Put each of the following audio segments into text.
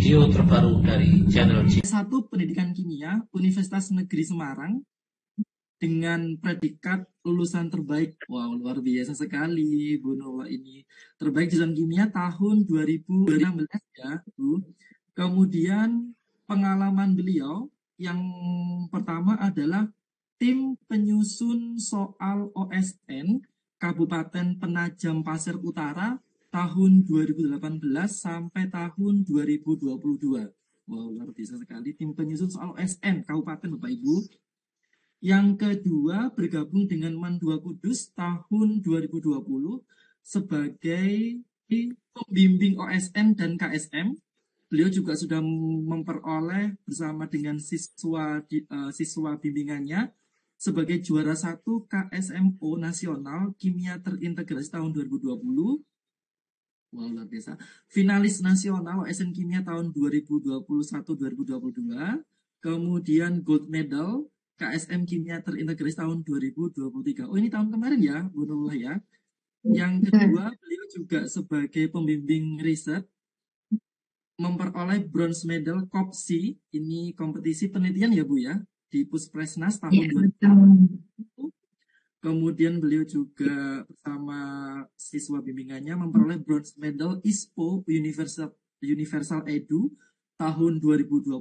video terbaru dari channel satu Pendidikan Kimia Universitas Negeri Semarang dengan predikat lulusan terbaik. Wow, luar biasa sekali Bu Nurullah ini. Terbaik jurusan kimia tahun 2016 ya, Bu. Kemudian pengalaman beliau yang pertama adalah tim penyusun soal OSN Kabupaten Penajam Pasir Utara tahun 2018 sampai tahun 2022. Wow, luar biasa sekali tim penyusun soal OSN Kabupaten Bapak Ibu. Yang kedua bergabung dengan MAN 2 Kudus tahun 2020 sebagai pembimbing OSN dan KSM. Beliau juga sudah memperoleh bersama dengan siswa bimbingannya sebagai juara 1 KSMO Nasional Kimia Terintegrasi tahun 2020. Wow, luar biasa. Finalis nasional OSN Kimia tahun 2021-2022. Kemudian gold medal KSM Kimia Terintegrasi tahun 2023. Oh, ini tahun kemarin ya, Bu Nurullah ya. Yang kedua, beliau juga sebagai pembimbing riset memperoleh bronze medal COPSI, ini kompetisi penelitian ya Bu ya, di Puspresnas tahun 2020. Kemudian beliau juga bersama siswa bimbingannya memperoleh bronze medal ISPO Universal Edu tahun 2022.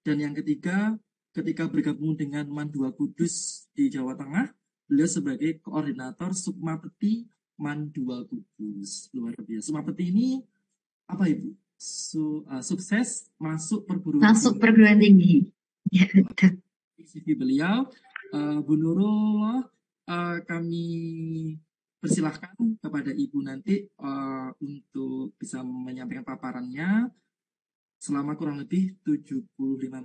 Dan yang ketiga, ketika bergabung dengan MAN 2 Kudus di Jawa Tengah, beliau sebagai koordinator Sukmapeti MAN 2 Kudus. Luar biasa. Sukmapeti ini apa Ibu? Sukses masuk perguruan tinggi. Ya, betul. CV beliau, Bu Nurullah, kami persilahkan kepada Ibu nanti untuk bisa menyampaikan paparannya. Selama kurang lebih 75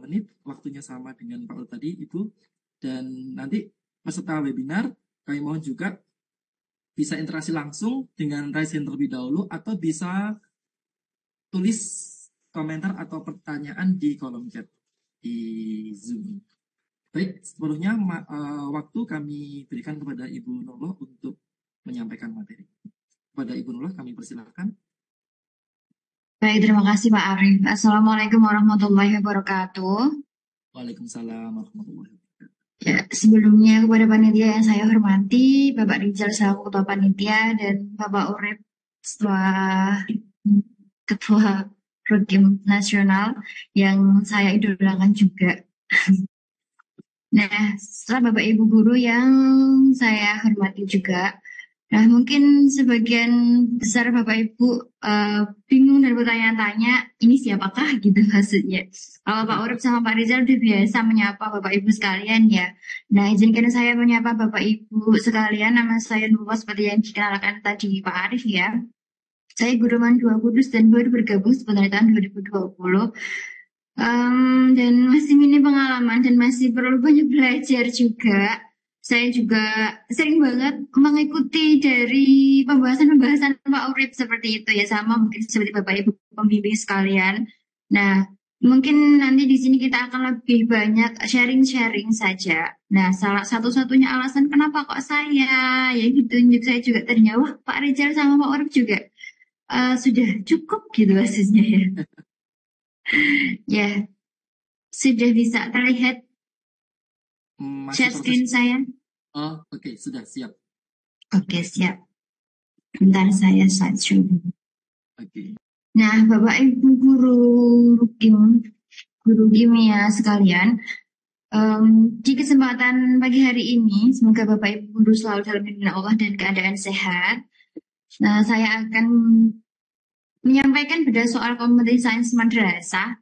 menit, waktunya sama dengan Pak Ul tadi, Ibu. Dan nanti peserta webinar, kami mohon juga bisa interaksi langsung dengan raise hand terlebih dahulu, atau bisa tulis komentar atau pertanyaan di kolom chat di Zoom. Baik, sepenuhnya waktu kami berikan kepada Ibu Nurullah untuk menyampaikan materi. Kepada Ibu Nurullah kami persilahkan. Baik, terima kasih Pak Arif. Assalamualaikum warahmatullahi wabarakatuh. Waalaikumsalam warahmatullahi wabarakatuh. Ya, sebelumnya kepada panitia yang saya hormati, Bapak Rizal selaku Ketua Panitia dan Bapak Urip setelah Ketua Program Nasional yang saya idolakan juga. Nah, setelah Bapak Ibu Guru yang saya hormati juga, nah mungkin sebagian besar Bapak Ibu bingung dan bertanya-tanya, ini siapakah gitu maksudnya. Kalau Pak Urip sama Pak Rizal udah biasa menyapa Bapak Ibu sekalian ya. Nah, izinkan saya menyapa Bapak Ibu sekalian, nama saya Nurullah seperti yang dikenalkan tadi Pak Arif ya. Saya guru MAN 2 Kudus dan baru bergabung sebenarnya tahun 2020. Dan masih minim pengalaman dan masih perlu banyak belajar juga. Saya juga sering banget mengikuti dari pembahasan-pembahasan Pak Urip seperti itu ya, sama mungkin seperti Bapak Ibu pembimbing sekalian. Nah, mungkin nanti di sini kita akan lebih banyak sharing-sharing saja. Nah, salah satu-satunya alasan kenapa kok saya yang ditunjuk saya juga tadinya, wah Pak Rizal sama Pak Urip juga sudah cukup gitu maksudnya ya. Ya, sudah bisa terlihat share screen saya? Oh, oke, sudah siap. Oke, siap. Bentar saya slideshow. Oke. Nah, Bapak Ibu guru kimia sekalian, di kesempatan pagi hari ini, semoga Bapak Ibu guru selalu dalam lindungan Allah dan keadaan sehat. Nah, saya akan menyampaikan pada soal kompetensi sains madrasah,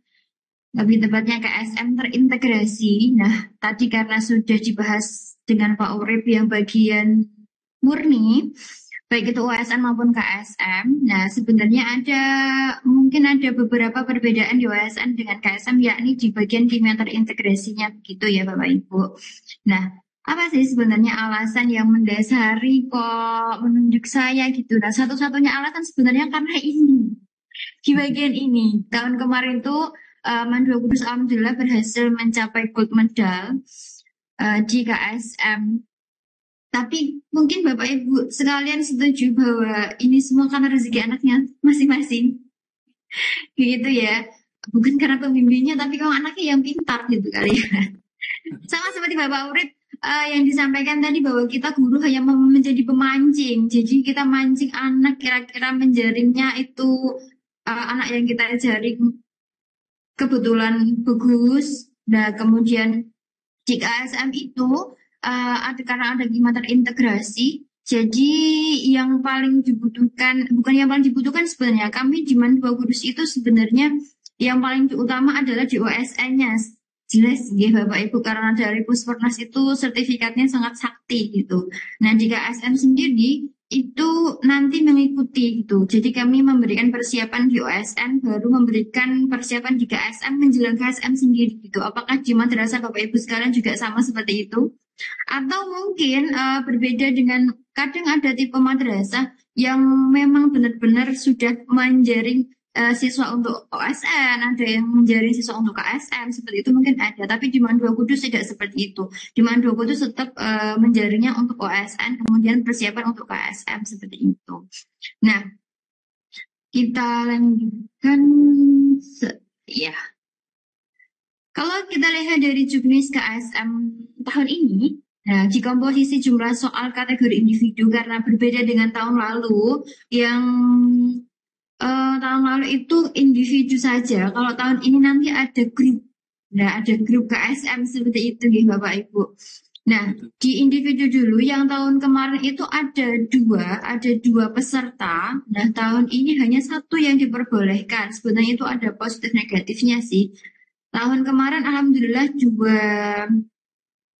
lebih tepatnya KSM terintegrasi. Nah, tadi karena sudah dibahas dengan Pak Urip yang bagian murni, baik itu OSN maupun KSM. Nah, sebenarnya mungkin ada beberapa perbedaan di OSN dengan KSM, yakni di bagian kimia terintegrasinya begitu ya Bapak Ibu. Nah, apa sih sebenarnya alasan yang mendasari kok menunjuk saya gitu? Nah, satu-satunya alasan sebenarnya karena ini. Di bagian ini, tahun kemarin tuh MAN 2 Kudus alhamdulillah berhasil mencapai gold medal di KSM. Tapi mungkin Bapak Ibu sekalian setuju bahwa ini semua karena rezeki anaknya masing-masing. gitu ya. Bukan karena pembimbingnya, tapi kalau anaknya yang pintar gitu kali ya. Sama seperti Bapak Urit yang disampaikan tadi bahwa kita guru hanya menjadi pemancing. Jadi kita mancing anak kira-kira menjaringnya itu anak yang kita jaring kebetulan bagus. Nah, kemudian di KSM itu ada karena ada hikmah terintegrasi. Jadi yang paling dibutuhkan, bukan yang paling dibutuhkan sebenarnya, kami di Mandua Kudus itu sebenarnya yang paling utama adalah di OSN-nya. Jelas ya Bapak Ibu, karena dari Puspernas itu sertifikatnya sangat sakti gitu. Nah di KSM sendiri itu nanti mengikuti gitu. Jadi kami memberikan persiapan di OSN, baru memberikan persiapan di KSM menjelang KSM sendiri gitu. Apakah di madrasah Bapak Ibu sekalian juga sama seperti itu? Atau mungkin berbeda dengan kadang ada tipe madrasah yang memang benar-benar sudah menjaring siswa untuk OSN, ada yang menjaring siswa untuk KSM, seperti itu mungkin ada. Tapi di Mandua Kudus tidak seperti itu. Di Mandua Kudus tetap menjaringnya untuk OSN, kemudian persiapan untuk KSM seperti itu. Nah, kita lanjutkan. Ya, kalau kita lihat dari juknis KSM tahun ini, nah, di komposisi jumlah soal kategori individu karena berbeda dengan tahun lalu, yang tahun lalu itu individu saja. Kalau tahun ini nanti ada grup. Nah, ada grup KSM seperti itu nih Bapak Ibu. Nah, di individu dulu yang tahun kemarin itu ada dua peserta. Nah, tahun ini hanya satu yang diperbolehkan. Sebenarnya itu ada positif negatifnya sih. Tahun kemarin alhamdulillah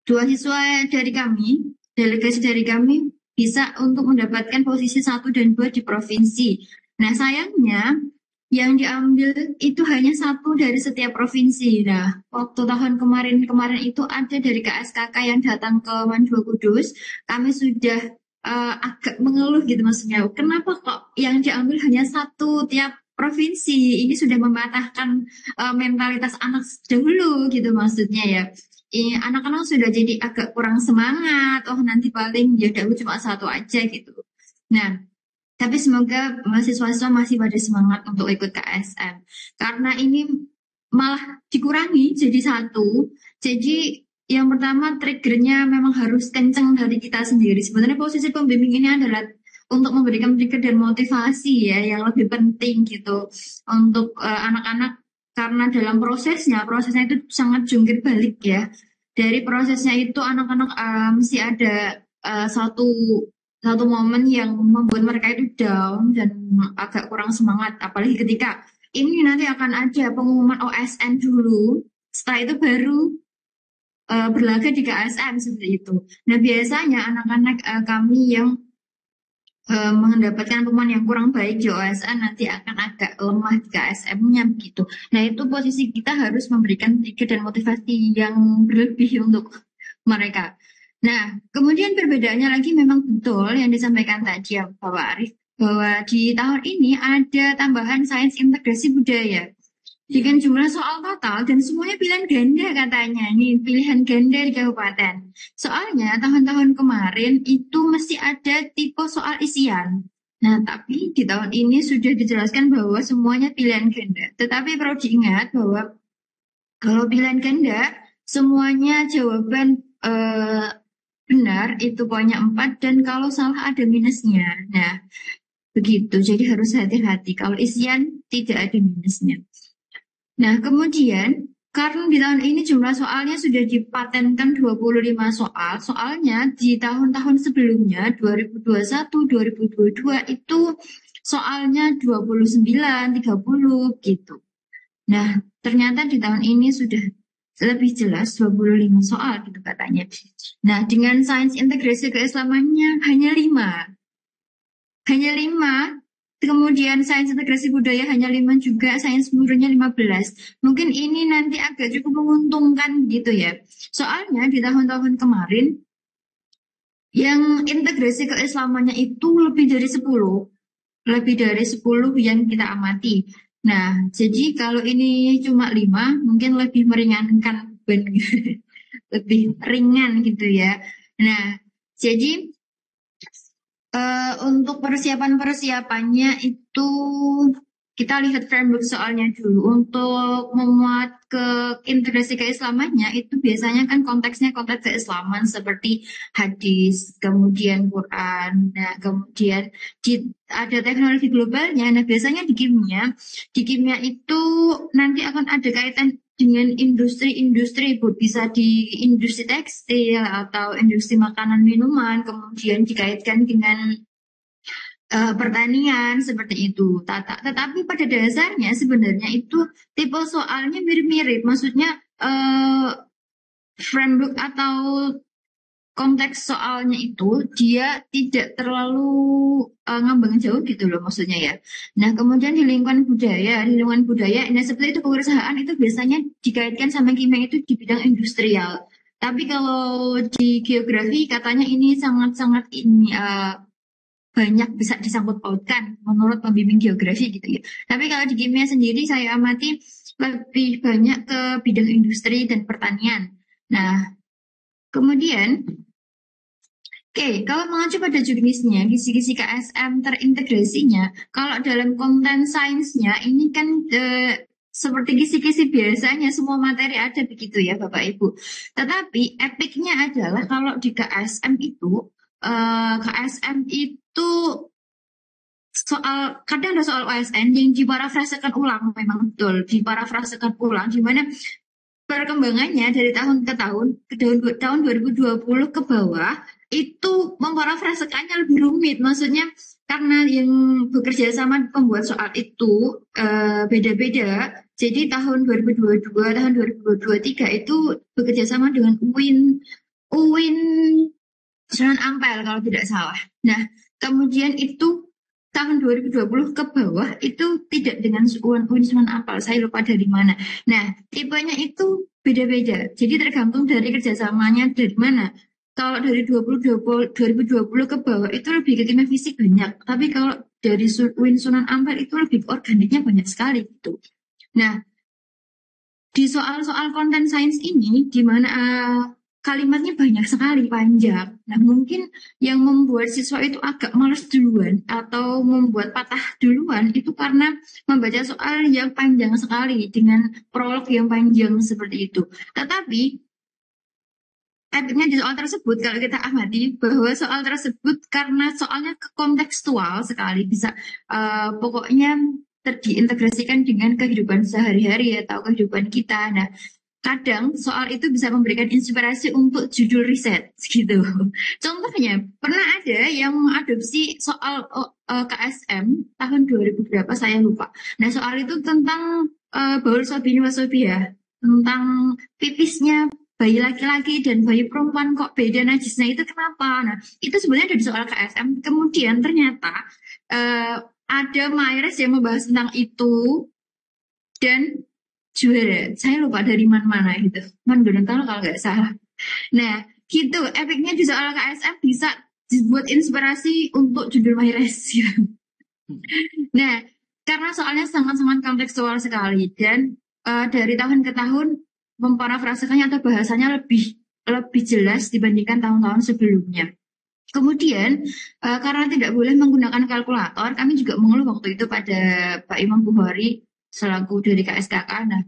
dua siswa dari kami, delegasi dari kami bisa untuk mendapatkan posisi 1 dan 2 di provinsi. Nah, sayangnya yang diambil itu hanya satu dari setiap provinsi. Nah, waktu tahun kemarin itu ada dari KSKK yang datang ke Mandua Kudus, kami sudah agak mengeluh gitu maksudnya. Kenapa kok yang diambil hanya satu tiap provinsi? Ini sudah mematahkan mentalitas anak dahulu gitu maksudnya ya. Anak-anak sudah jadi agak kurang semangat. Oh, nanti paling ya udah cuma satu aja gitu. Nah, tapi semoga mahasiswa-mahasiswa masih pada semangat untuk ikut KSM. Karena ini malah dikurangi jadi satu. Jadi yang pertama triggernya memang harus kenceng dari kita sendiri. Sebenarnya posisi pembimbing ini adalah untuk memberikan trigger dan motivasi ya yang lebih penting gitu untuk anak-anak karena dalam prosesnya itu sangat jungkir balik ya. Dari prosesnya itu anak-anak mesti ada satu momen yang membuat mereka itu down dan agak kurang semangat. Apalagi ketika ini nanti akan ada pengumuman OSN dulu, setelah itu baru berlaga di KSM seperti itu. Nah biasanya anak-anak kami yang mendapatkan pemain yang kurang baik di OSN nanti akan agak lemah di KSM-nya begitu. Nah itu posisi kita harus memberikan trigger dan motivasi yang berlebih untuk mereka. Nah kemudian perbedaannya lagi memang betul yang disampaikan tadi ya Bapak Arif, bahwa di tahun ini ada tambahan sains integrasi budaya. Dengan jumlah soal total dan semuanya pilihan ganda katanya. Nih, pilihan ganda di kabupaten. Soalnya tahun-tahun kemarin itu mesti ada tipe soal isian. Nah, tapi di tahun ini sudah dijelaskan bahwa semuanya pilihan ganda. Tetapi perlu diingat bahwa kalau pilihan ganda, semuanya jawaban benar itu poinnya 4 dan kalau salah ada minusnya. Nah, begitu. Jadi harus hati-hati. Kalau isian tidak ada minusnya. Nah, kemudian karena di tahun ini jumlah soalnya sudah dipatenkan 25 soal. Soalnya di tahun-tahun sebelumnya 2021, 2022 itu soalnya 29, 30 gitu. Nah, ternyata di tahun ini sudah lebih jelas 25 soal gitu katanya. Nah, dengan sains integrasi keislamannya hanya 5. Hanya 5. Kemudian sains integrasi budaya hanya 5 juga, sains burunya 15. Mungkin ini nanti agak cukup menguntungkan gitu ya. Soalnya di tahun-tahun kemarin, yang integrasi keislamannya itu lebih dari 10. Lebih dari 10 yang kita amati. Nah, jadi kalau ini cuma 5, mungkin lebih meringankan beban. Lebih ringan gitu ya. Nah, jadi untuk persiapannya itu kita lihat framework soalnya dulu. Untuk memuat ke integrasi keislamannya itu biasanya kan konteksnya konteks keislaman seperti hadis, kemudian Quran, nah kemudian ada teknologi globalnya. Nah biasanya di kimia itu nanti akan ada kaitan dengan industri-industri, Bu. Bisa di industri tekstil atau industri makanan minuman, kemudian dikaitkan dengan pertanian seperti itu. Tetapi pada dasarnya sebenarnya itu tipe soalnya mirip-mirip. Maksudnya framework atau konteks soalnya itu dia tidak terlalu ngambang jauh gitu loh maksudnya ya. Nah kemudian di lingkungan budaya, nah seperti itu kewirausahaan itu biasanya dikaitkan sama kimia itu di bidang industrial. Tapi kalau di geografi katanya ini sangat-sangat ini banyak bisa disangkut pautkan menurut pembimbing geografi gitu ya. Tapi kalau di kimia sendiri saya amati lebih banyak ke bidang industri dan pertanian. Nah, kemudian oke, kalau mengacu pada jenisnya, kisi-kisi KSM terintegrasinya, kalau dalam konten sainsnya ini kan seperti kisi-kisi biasanya semua materi ada begitu ya Bapak Ibu. Tetapi epicnya adalah kalau di KSM itu kadang ada soal OSN yang diparafrasekan ulang, memang betul diparafrasekan ulang, di mana perkembangannya dari tahun ke tahun, tahun 2020 ke bawah, itu memparafrasekannya lebih rumit. Maksudnya karena yang bekerja sama pembuat soal itu beda-beda. Jadi tahun 2022, tahun 2023 itu bekerja sama dengan UIN Sunan Ampel kalau tidak salah. Nah, kemudian itu tahun 2020 ke bawah itu tidak dengan UIN Sunan Ampel. Saya lupa dari mana. Nah, tipenya itu beda-beda. Jadi tergantung dari kerjasamanya dari mana. Kalau dari 2020 ke bawah itu lebih ke kimia fisik banyak. Tapi kalau dari UIN Sunan Ampel itu lebih organiknya banyak sekali gitu. Nah, di soal-soal konten sains ini, di mana kalimatnya banyak sekali, panjang. Nah, mungkin yang membuat siswa itu agak males duluan atau membuat patah duluan itu karena membaca soal yang panjang sekali dengan prolog yang panjang seperti itu. Tetapi epicnya di soal tersebut kalau kita amati bahwa soal tersebut karena soalnya kontekstual sekali bisa pokoknya diintegrasikan dengan kehidupan sehari-hari atau kehidupan kita. Nah, kadang soal itu bisa memberikan inspirasi untuk judul riset gitu. Contohnya, pernah ada yang mengadopsi soal KSM tahun 2000 berapa saya lupa. Nah, soal itu tentang baul sobini wasobia, tentang pipisnya bayi laki-laki dan bayi perempuan kok beda najisnya itu kenapa? Nah, itu sebenarnya ada di soal KSM. Kemudian ternyata ada Myres yang membahas tentang itu dan juara. Saya lupa dari mana gitu. Gorontalo kalau nggak salah. Nah, gitu. Epicnya di soal KSM bisa dibuat inspirasi untuk judul Myres. Gitu. Nah, karena soalnya sangat-sangat kontekstual sekali dan dari tahun ke tahun memparafrasekannya atau bahasanya lebih jelas dibandingkan tahun-tahun sebelumnya. Kemudian, karena tidak boleh menggunakan kalkulator, kami juga mengeluh waktu itu pada Pak Imam Bukhari selaku dari KSKK. Nah,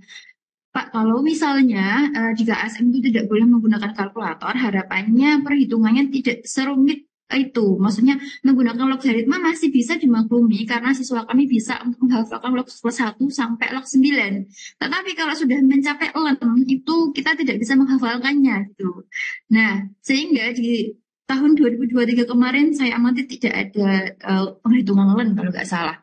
Pak, kalau misalnya di KSM itu tidak boleh menggunakan kalkulator, harapannya perhitungannya tidak serumit itu. Maksudnya menggunakan logaritma masih bisa dimaklumi karena siswa kami bisa menghafalkan log plus 1 sampai log 9. Tetapi kalau sudah mencapai ln itu kita tidak bisa menghafalkannya gitu. Nah, sehingga di tahun 2023 kemarin saya amati tidak ada penghitungan ln kalau nggak salah.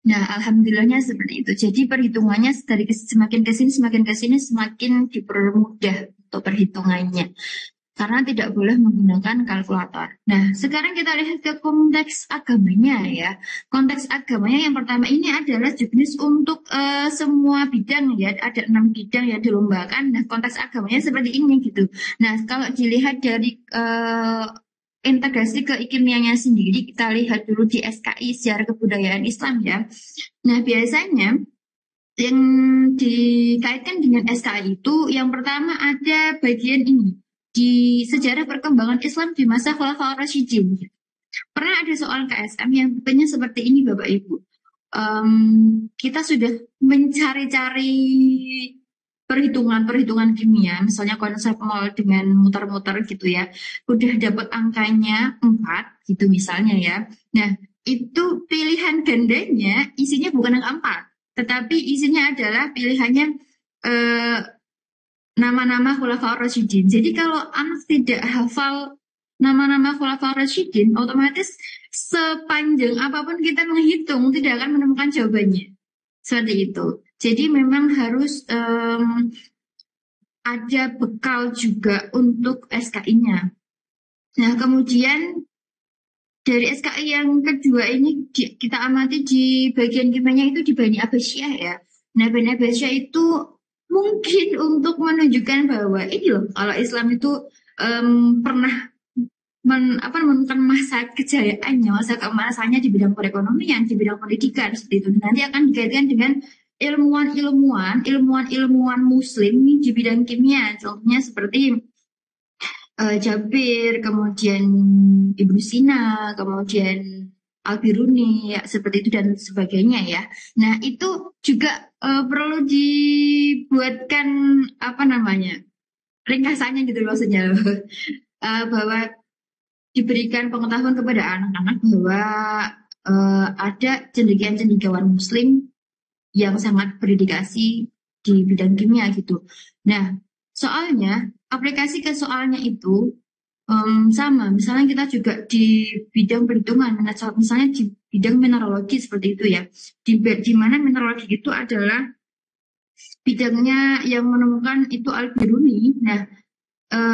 Nah, alhamdulillahnya seperti itu. Jadi perhitungannya dari semakin ke sini semakin dipermudah untuk perhitungannya. Karena tidak boleh menggunakan kalkulator. Nah, sekarang kita lihat ke konteks agamanya ya. Konteks agamanya yang pertama ini adalah jenis untuk semua bidang ya. Ada 6 bidang yang dilombakan. Nah, konteks agamanya seperti ini gitu. Nah, kalau dilihat dari integrasi kekimianya sendiri, kita lihat dulu di SKI Sejarah Kebudayaan Islam ya. Nah, biasanya yang dikaitkan dengan SKI itu yang pertama ada bagian ini di sejarah perkembangan Islam di masa Khulafaur Rasyidin. Pernah ada soal KSM yang tipenya seperti ini Bapak Ibu. kita sudah mencari-cari perhitungan-perhitungan kimia, misalnya konsep mol dengan muter-muter gitu ya, udah dapat angkanya 4 gitu misalnya ya. Nah, itu pilihan gandanya isinya bukan angka 4, tetapi isinya adalah pilihannya eh, nama-nama Khulafaur Rasyidin. Jadi kalau anak tidak hafal nama-nama Khulafaur Rasyidin, otomatis sepanjang apapun kita menghitung tidak akan menemukan jawabannya. Seperti itu. Jadi memang harus ada bekal juga untuk SKI-nya. Nah, kemudian dari SKI yang kedua ini kita amati di bagian kimianya itu di Bani Abbasiyah ya. Nah, Bani Abbasiyah itu mungkin untuk menunjukkan bahwa ini loh, kalau Islam itu pernah menemukan masa kejayaannya, masa keemasannya di bidang perekonomian, di bidang pendidikan, seperti itu. Nanti akan dikaitkan dengan ilmuwan Muslim di bidang kimia. Contohnya seperti Jabir, kemudian Ibnu Sina, kemudian Al-Biruni, ya, seperti itu dan sebagainya ya. Nah, itu juga perlu dibuatkan apa namanya ringkasannya gitu maksudnya bahwa diberikan pengetahuan kepada anak-anak bahwa ada cendekiawan-cendekiawan Muslim yang sangat berdedikasi di bidang kimia gitu. Nah, soalnya aplikasi ke soalnya itu sama. Misalnya kita juga di bidang perhitungan, misalnya di bidang mineralogi seperti itu ya. Di mana mineralogi itu adalah bidangnya yang menemukan itu Al-Biruni. Nah,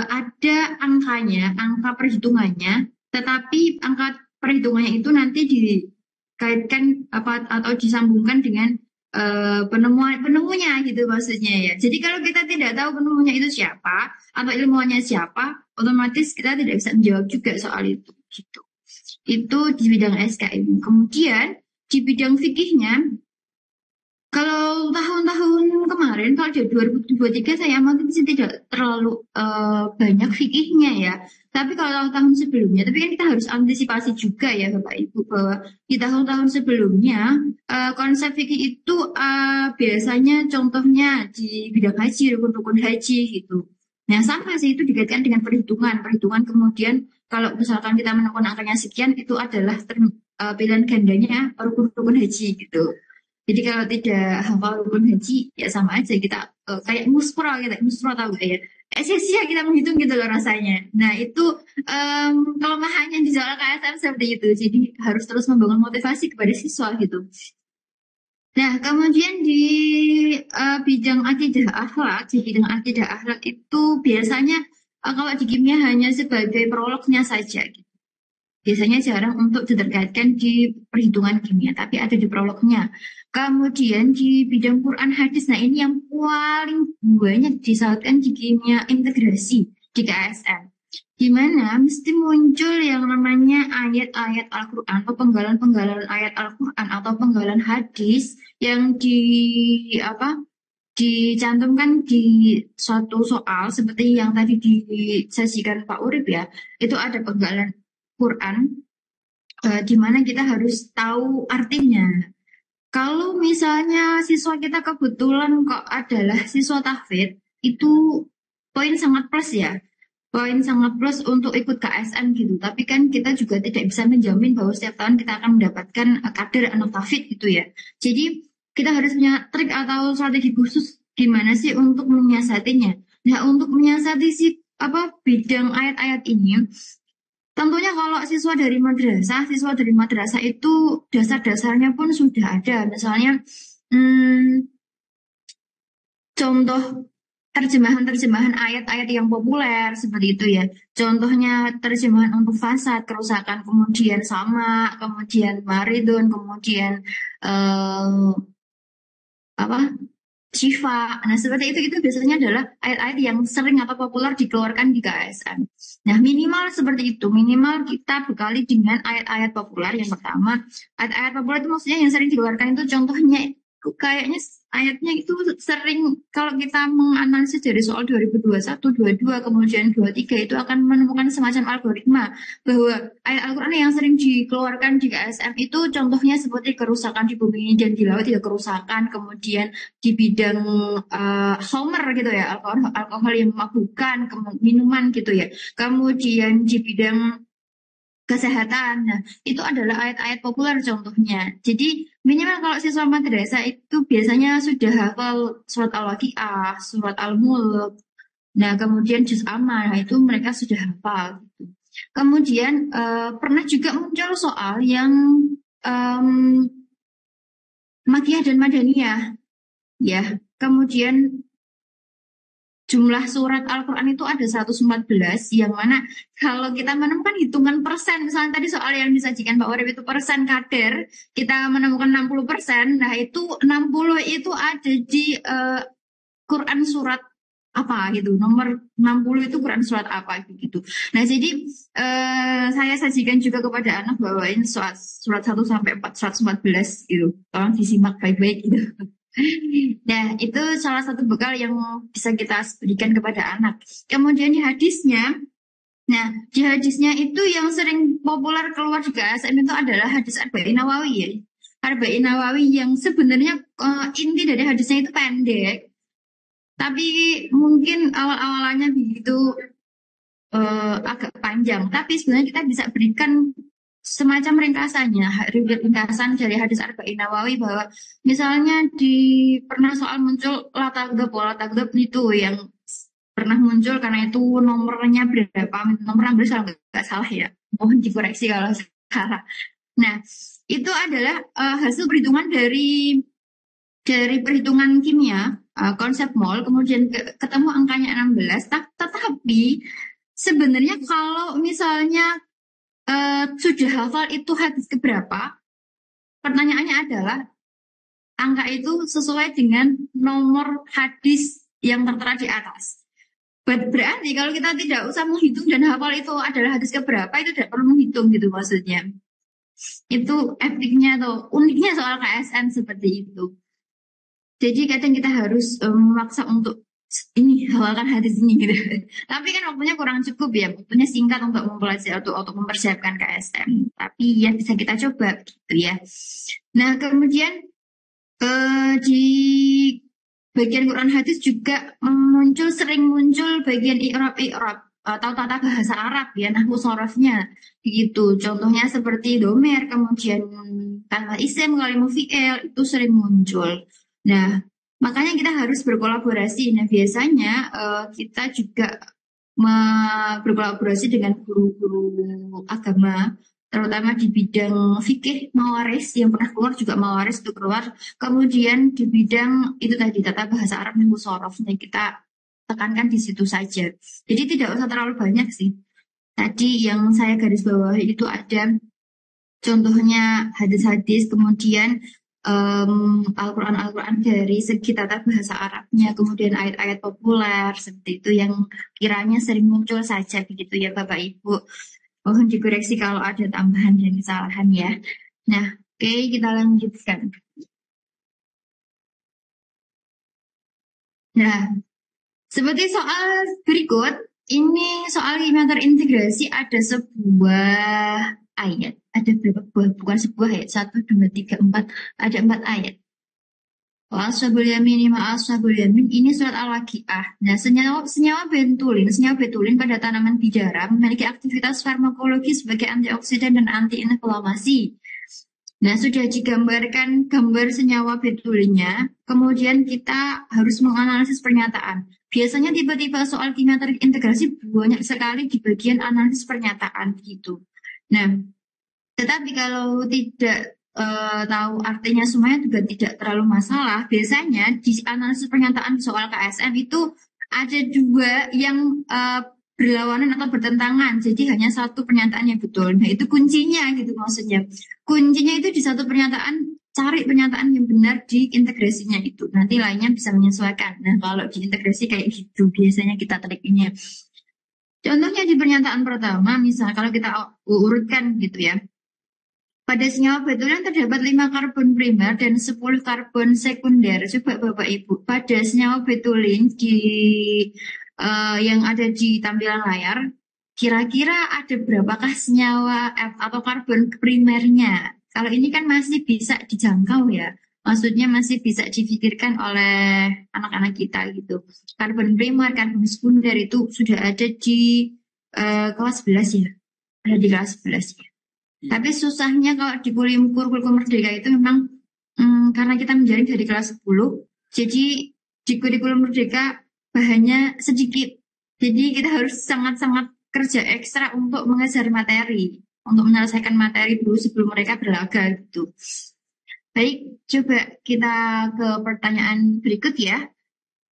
ada angkanya, angka perhitungannya, tetapi angka perhitungannya itu nanti dikaitkan apa atau disambungkan dengan penemunya gitu maksudnya ya. Jadi kalau kita tidak tahu penemunya itu siapa atau ilmuwannya siapa, otomatis kita tidak bisa menjawab juga soal itu gitu. Itu di bidang SKM. Kemudian di bidang fikihnya, kalau tahun-tahun kemarin, kalau di 2023 saya amati sih tidak terlalu banyak fikihnya ya. Tapi kalau tahun sebelumnya, tapi kan kita harus antisipasi juga ya Bapak Ibu bahwa di tahun-tahun sebelumnya konsep fikih itu biasanya contohnya di bidang haji, rukun-rukun haji gitu. Nah sama sih itu dikaitkan dengan perhitungan. Perhitungan kemudian kalau misalkan kita menemukan angkanya sekian itu adalah pilihan gandanya rukun-rukun haji gitu. Jadi kalau tidak hafal rukun haji, ya sama aja kita kayak muspro tahu gak ya? Sia-sia kita menghitung gitu loh rasanya. Nah itu kelemahannya di soal KSM seperti itu. Jadi harus terus membangun motivasi kepada siswa gitu. Nah kemudian di bidang akidah akhlak itu biasanya kalau di kimia hanya sebagai prolognya saja gitu. Biasanya jarang untuk diterkaitkan di perhitungan kimia, tapi ada di prolognya. Kemudian di bidang Quran hadis, nah ini yang paling banyak disautkan di kimia integrasi di KSM. Di mana mesti muncul yang namanya ayat-ayat Al-Quran atau penggalan-penggalan ayat Al-Quran atau penggalan hadis yang dicantumkan di suatu soal seperti yang tadi disesikan Pak Urip ya. Itu ada penggalan Quran di mana kita harus tahu artinya. Kalau misalnya siswa kita kebetulan kok adalah siswa tahfidz, itu poin sangat plus ya. Poin sangat plus untuk ikut KSN gitu. Tapi kan kita juga tidak bisa menjamin bahwa setiap tahun kita akan mendapatkan kader anak tahfidz gitu ya. Jadi kita harus punya trik atau strategi khusus gimana sih untuk menyiasatinya. Nah, untuk menyiasati bidang ayat-ayat ini, tentunya kalau siswa dari madrasah itu dasar-dasarnya pun sudah ada. Misalnya contoh terjemahan-terjemahan ayat-ayat yang populer seperti itu ya. Contohnya terjemahan untuk fasad, kerusakan, kemudian sama, kemudian maridun, kemudian Syifa. Nah, seperti itu biasanya adalah ayat-ayat yang sering atau populer dikeluarkan di KSN. Nah, minimal seperti itu. Minimal kita bekali dengan ayat-ayat populer. Yang pertama, ayat-ayat populer itu maksudnya yang sering dikeluarkan itu contohnya kayaknya ayatnya itu sering kalau kita menganalisis dari soal 2021, 22, kemudian 23 itu akan menemukan semacam algoritma bahwa ayat Al-Quran yang sering dikeluarkan di KSM itu contohnya seperti kerusakan di bumi dan di laut tidak kerusakan, kemudian di bidang homer gitu ya, alkohol yang memabukkan, minuman gitu ya, kemudian di bidang kesehatan. Nah, itu adalah ayat-ayat populer contohnya. Jadi, minimal kalau siswa madrasah itu biasanya sudah hafal surat Al-Waqiah, surat Al-Mulk, nah kemudian juz amma, nah, itu mereka sudah hafal. Gitu. Kemudian pernah juga muncul soal yang em, Makkiyah dan Madaniyah, ya. Kemudian jumlah surat Al-Quran itu ada 114, yang mana kalau kita menemukan hitungan persen, misalnya tadi soal yang disajikan Pak Warif itu persen kader, kita menemukan 60%, nah itu 60 itu ada di Quran surat apa gitu, nomor 60 itu Quran surat apa gitu. Nah jadi saya sajikan juga kepada anak bahwa ini surat 1 sampai 4, 114 gitu, tolong disimak baik-baik gitu. Nah, itu salah satu bekal yang bisa kita berikan kepada anak. Kemudian di hadisnya, nah di hadisnya itu yang sering populer keluar juga KSM itu adalah hadis Arba'in Nawawi ya. Arba'in Nawawi yang sebenarnya inti dari hadisnya itu pendek, tapi mungkin awal-awalannya begitu agak panjang. Tapi sebenarnya kita bisa berikan semacam ringkasan dari hadis Arba'in Nawawi bahwa misalnya pernah soal muncul latagdab itu yang pernah muncul karena itu nomornya berapa, nomor 16 kalau nggak salah ya, mohon dikoreksi kalau salah. Nah itu adalah hasil perhitungan dari perhitungan kimia, konsep mol, kemudian ketemu angkanya 16, tetapi sebenarnya kalau misalnya sudah hafal itu hadis keberapa? Pertanyaannya adalah angka itu sesuai dengan nomor hadis yang tertera di atas. Berarti kalau kita tidak usah menghitung dan hafal itu adalah hadis keberapa, itu tidak perlu menghitung gitu maksudnya. Itu etiknya atau uniknya soal KSN seperti itu. Jadi kadang kita harus memaksa untuk ini hafalkan hadis ini gitu. Tapi kan waktunya kurang cukup ya, waktunya singkat untuk mempelajari untuk mempersiapkan KSM. Tapi ya bisa kita coba gitu ya. Nah kemudian di bagian Quran hadis juga sering muncul bagian i'rab atau tata bahasa Arab ya, nahwu sorofnya begitu. Contohnya seperti domer, kemudian kalimat isim, kalimat fi'il itu sering muncul. Nah makanya kita harus berkolaborasi. Nah, biasanya kita juga berkolaborasi dengan guru-guru agama, terutama di bidang fikih mawaris yang pernah keluar juga mawaris itu keluar. Kemudian di bidang itu tadi tata bahasa Arab dan musorofnya kita tekankan di situ saja. Jadi tidak usah terlalu banyak sih. Tadi yang saya garis bawahi itu ada contohnya hadis-hadis, kemudian Al-Quran dari segi tata bahasa Arabnya, kemudian ayat-ayat populer seperti itu yang kiranya sering muncul saja begitu ya Bapak Ibu. Mohon dikoreksi kalau ada tambahan dan kesalahan ya. Nah, oke, kita lanjutkan. Nah, seperti soal berikut, ini soal kimia terintegrasi ada sebuah ayat. Ada berapa buah? Bukan sebuah ayat. 1, 2, 3, 4. Ada 4 ayat. Ashabul yamin ma ashabul yamin. Ini surat Al-Waqiah. Nah, senyawa betulin pada tanaman bijara memiliki aktivitas farmakologi sebagai antioksidan dan antiinflamasi. Nah, sudah digambarkan gambar senyawa betulinnya. Kemudian kita harus menganalisis pernyataan. Biasanya tiba-tiba soal kimia terintegrasi banyak sekali di bagian analisis pernyataan gitu. Nah, tetapi kalau tidak tahu artinya semuanya juga tidak terlalu masalah. Biasanya di analisis pernyataan soal KSM itu ada dua yang berlawanan atau bertentangan. Jadi hanya satu pernyataan yang betul. Nah itu kuncinya gitu maksudnya. Kuncinya itu di satu pernyataan, cari pernyataan yang benar di integrasinya itu. Nanti lainnya bisa menyesuaikan. Nah kalau di integrasi kayak gitu biasanya kita triknya. Contohnya di pernyataan pertama, misal kalau kita urutkan gitu ya. Pada senyawa betulan terdapat 5 karbon primer dan 10 karbon sekunder. Coba Bapak Ibu, pada senyawa betulin yang ada di tampilan layar, kira-kira ada berapakah senyawa atau karbon primernya? Kalau ini kan masih bisa dijangkau ya. Maksudnya masih bisa dipikirkan oleh anak-anak kita gitu. Karbon primer, karbon sekunder itu sudah ada di kelas 11 ya. Ada di kelas 11 ya. Iya. Tapi susahnya kalau di kurikulum Merdeka itu memang karena kita menjaring dari kelas 10, jadi di kurikulum Merdeka bahannya sedikit. Jadi kita harus sangat-sangat kerja ekstra untuk mengejar materi, untuk menyelesaikan materi dulu sebelum mereka berlaga gitu. Baik, coba kita ke pertanyaan berikut ya.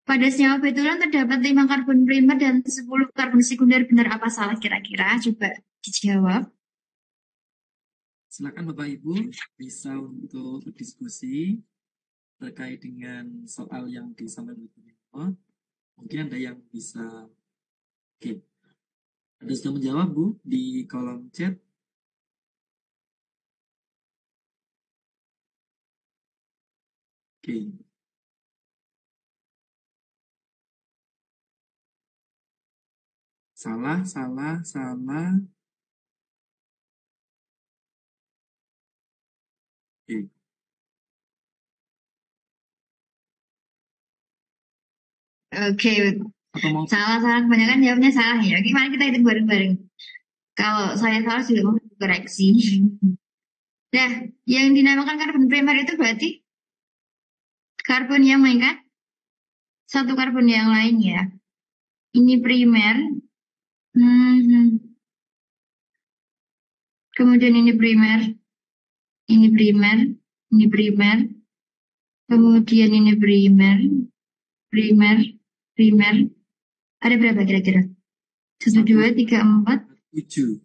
Pada senyawa betulan terdapat 5 karbon primer dan 10 karbon sekunder. Benar apa salah kira-kira? Coba dijawab. Silakan Bapak Ibu bisa untuk berdiskusi terkait dengan soal yang disampaikan Bu Nino. Mungkin ada yang bisa, oke, ada sudah menjawab Bu di kolom chat. Oke. Salah. Oke. Oke, Atau mau salah kebanyakan jawabnya salah ya. Gimana kita hitung bareng-bareng? Kalau saya salah juga mau koreksi. Nah, yang dinamakan karbon primer itu berarti karbon yang mengikat satu karbon yang lain ya. Ini primer. Kemudian ini primer. Ini primer. Ini primer. Kemudian ini primer. Primer. Ada berapa kira-kira? 1, 2, 3, 4. 7.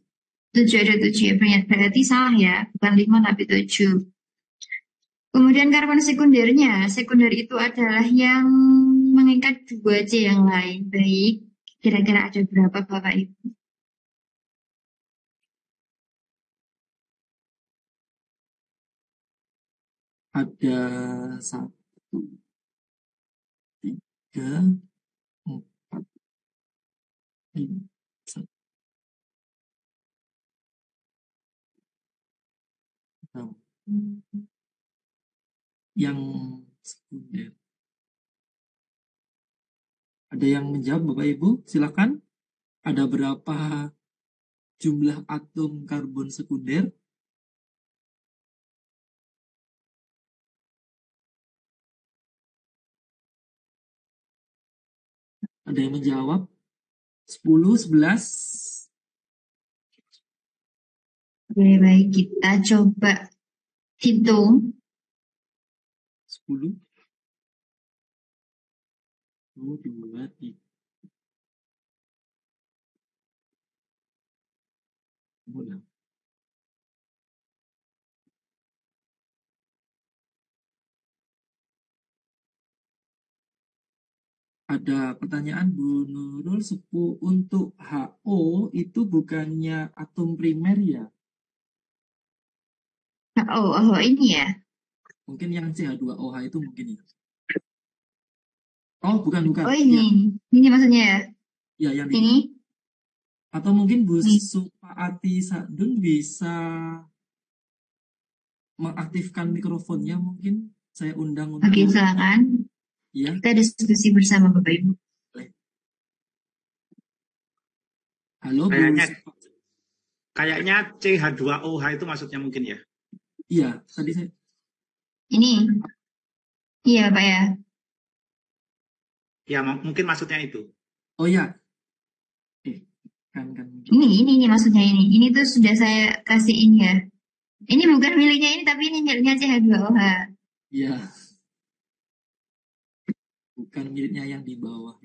7 ada 7 ya, berarti salah ya, bukan 5 tapi 7. Kemudian karbon sekundernya, sekunder itu adalah yang mengikat 2 C yang lain. Baik, kira-kira ada berapa Bapak Ibu? Ada 1, 3, 4, 5, 6. Yang sekunder. Ada yang menjawab Bapak Ibu? Silakan. Ada berapa jumlah atom karbon sekunder? Ada yang menjawab? 10, 11. Oke, baik, kita coba hitung. 10. 1, 2, 3. Mulai. Ada pertanyaan Bu Nurul, untuk HO itu bukannya atom primer ya? Oh, ini ya. Mungkin yang CH2OH itu mungkin ya. Oh, bukan. Oh, Ya, ini maksudnya ya. ya yang Ini. Atau mungkin Bu Nih. Supaati Sadun bisa mengaktifkan mikrofonnya, mungkin saya undang untuk. Oke, silakan. Ya. Kita diskusi bersama Bapak Ibu. Halo Bu. Kayaknya CH2OH itu maksudnya mungkin ya? Iya, tadi saya. Ini. Iya, Pak ya. Ya, mungkin maksudnya itu. Oh ya. Kan. Ini maksudnya ini. Ini tuh sudah saya kasih ini ya. Ini bukan miliknya ini, tapi ini miliknya CH2OH. Iya. Bukan miliknya yang di bawah.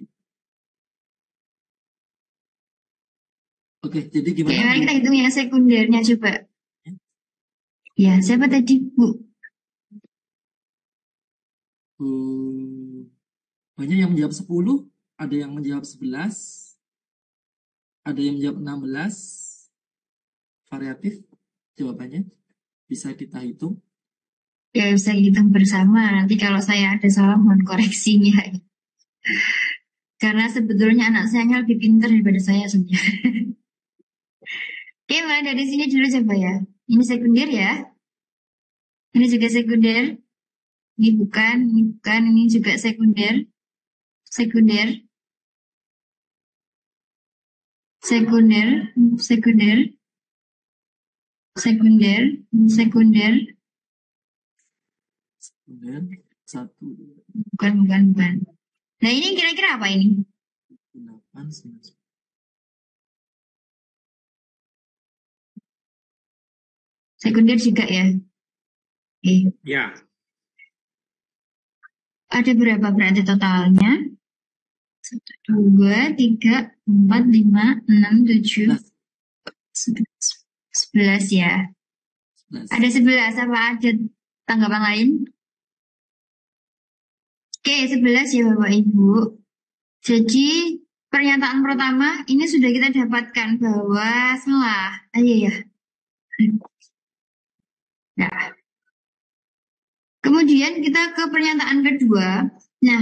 Oke, jadi gimana? Oke, mari kita hitung yang sekundernya coba. Ya, siapa tadi, Bu? Banyak yang menjawab 10, ada yang menjawab 11, ada yang menjawab 16. Variatif jawabannya. Bisa kita hitung. Ya bisa hitung bersama. Nanti kalau saya ada salah mohon koreksinya. Karena sebetulnya anak saya lebih pintar daripada saya sebenarnya. Oke, mulai dari sini dulu coba ya. Ini sekunder ya. Ini juga sekunder. Ini bukan, ini bukan, ini juga sekunder. Sekunder. Sekunder, sekunder, sekunder, sekunder. Kemudian 1, Bukan, bukan, bukan. Nah ini kira-kira apa ini? 8, 9. Sekunder juga ya. Oke. Ya, Ada berapa berarti totalnya? 1, 2, 3, 4, 5, 6, 7, 11 ya. 11. Ada 11, apa ada tanggapan lain? Oke, 11 ya Bapak Ibu. Jadi pernyataan pertama ini sudah kita dapatkan bahwa salah. Ayo ya. Nah, kemudian kita ke pernyataan kedua. Nah,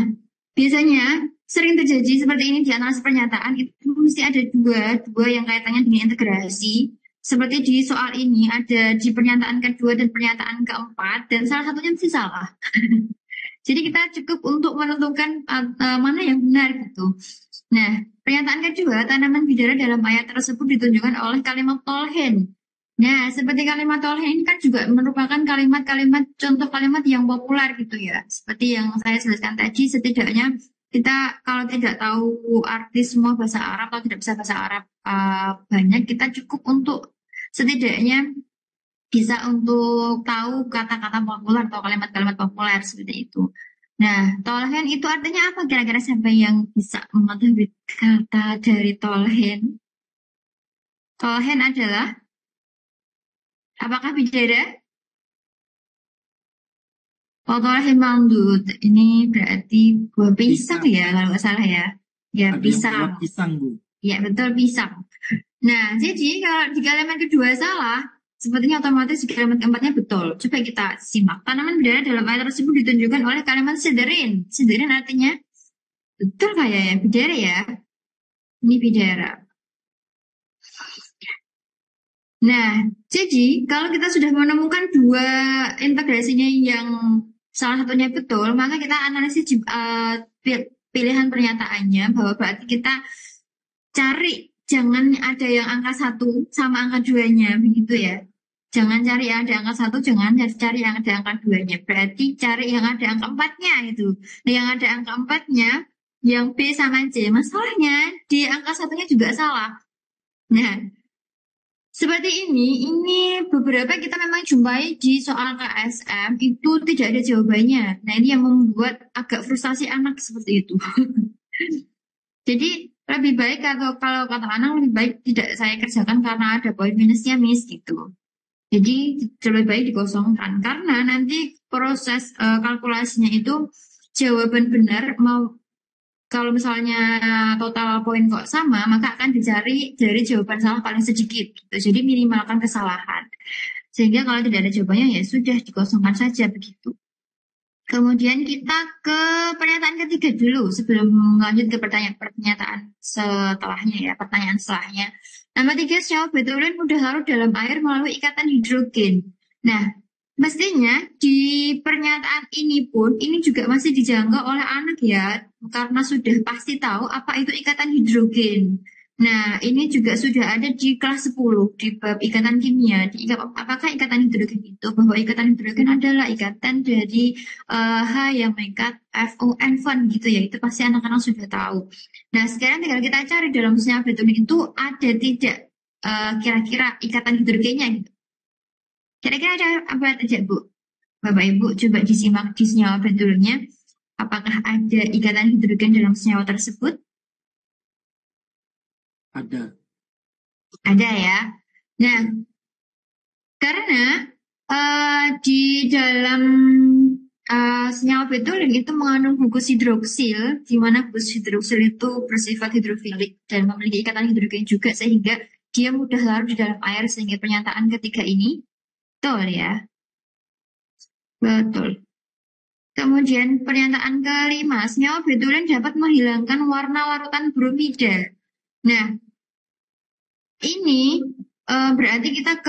biasanya sering terjadi seperti ini di analisis pernyataan itu mesti ada dua yang kaitannya dengan integrasi. Seperti di soal ini ada di pernyataan kedua dan pernyataan keempat dan salah satunya mesti salah. Jadi kita cukup untuk menentukan mana yang benar gitu. Nah, pernyataan kedua tanaman bidara dalam ayat tersebut ditunjukkan oleh kalimat tolhen. Nah, seperti kalimat tolhen ini kan juga merupakan kalimat-kalimat contoh kalimat yang populer gitu ya. Seperti yang saya jelaskan tadi, setidaknya kita kalau tidak tahu arti semua bahasa Arab atau tidak bisa bahasa Arab banyak, kita cukup untuk setidaknya bisa untuk tahu kata-kata populer atau kalimat-kalimat populer seperti itu. Nah, tolhen itu artinya apa? Kira-kira siapa yang bisa mengetahui kata dari tolhen? Tolhen adalah apakah bidara? Oh, tolhen mandut. Ini berarti buah pisang ya, kalau nggak salah ya. Ya, Ada yang pisang. buat pisang, Bu. Ya, betul pisang. Nah, jadi kalau di kalimat kedua salah, sepertinya otomatis di kalimat keempatnya betul. Coba kita simak. Tanaman bidara dalam ayat tersebut ditunjukkan oleh kalimat sederin. Sederin artinya betul kayak ya, bidara ya. Ini bidara. Nah, jadi kalau kita sudah menemukan dua integrasinya yang salah satunya betul, maka kita analisis pilihan pernyataannya bahwa berarti kita cari jangan ada yang angka 1 sama angka 2-nya, begitu ya. Jangan cari yang ada angka 1, jangan cari yang ada angka 2-nya. Berarti cari yang ada angka 4-nya itu. Nah, yang ada angka 4-nya, yang B sama C. Masalahnya di angka 1-nya juga salah. Nah, seperti ini beberapa kita memang jumpai di soal KSM itu tidak ada jawabannya. Nah, ini yang membuat agak frustasi anak seperti itu. Jadi lebih baik atau kalau kata anak lebih baik tidak saya kerjakan karena ada poin minusnya miss gitu. Jadi lebih baik dikosongkan karena nanti proses kalkulasinya itu jawaban benar mau kalau misalnya total poin kok sama maka akan dicari dari jawaban salah paling sedikit gitu. Jadi minimalkan kesalahan. Sehingga kalau tidak ada jawabannya ya sudah dikosongkan saja begitu. Kemudian kita ke pernyataan ketiga dulu sebelum lanjut ke pernyataan setelahnya ya, pertanyaan setelahnya. Nomor 3, senyawa betulin mudah larut dalam air melalui ikatan hidrogen. Nah, mestinya di pernyataan ini pun ini juga masih dijangkau oleh anak ya, karena sudah pasti tahu apa itu ikatan hidrogen. Nah, ini juga sudah ada di kelas 10 di bab ikatan kimia. Apakah ikatan hidrogen itu? Bahwa ikatan hidrogen adalah ikatan dari H yang mengikat FON gitu ya. Itu pasti anak-anak sudah tahu. Nah, sekarang tinggal kita cari dalam senyawa betulin itu ada tidak kira-kira ikatan hidrogennya gitu. Kira-kira ada apa saja, Bu? Bapak Ibu coba disimak di senyawa betulinnya. Apakah ada ikatan hidrogen dalam senyawa tersebut? Ada. Ada ya. Nah, karena di dalam senyawa betulin itu mengandung gugus hidroksil, di mana gugus hidroksil itu bersifat hidrofilik dan memiliki ikatan hidrogen juga sehingga dia mudah larut di dalam air sehingga pernyataan ketiga ini Betul ya, betul. Kemudian pernyataan kelima, senyawa betulin dapat menghilangkan warna larutan bromida. Nah, ini berarti kita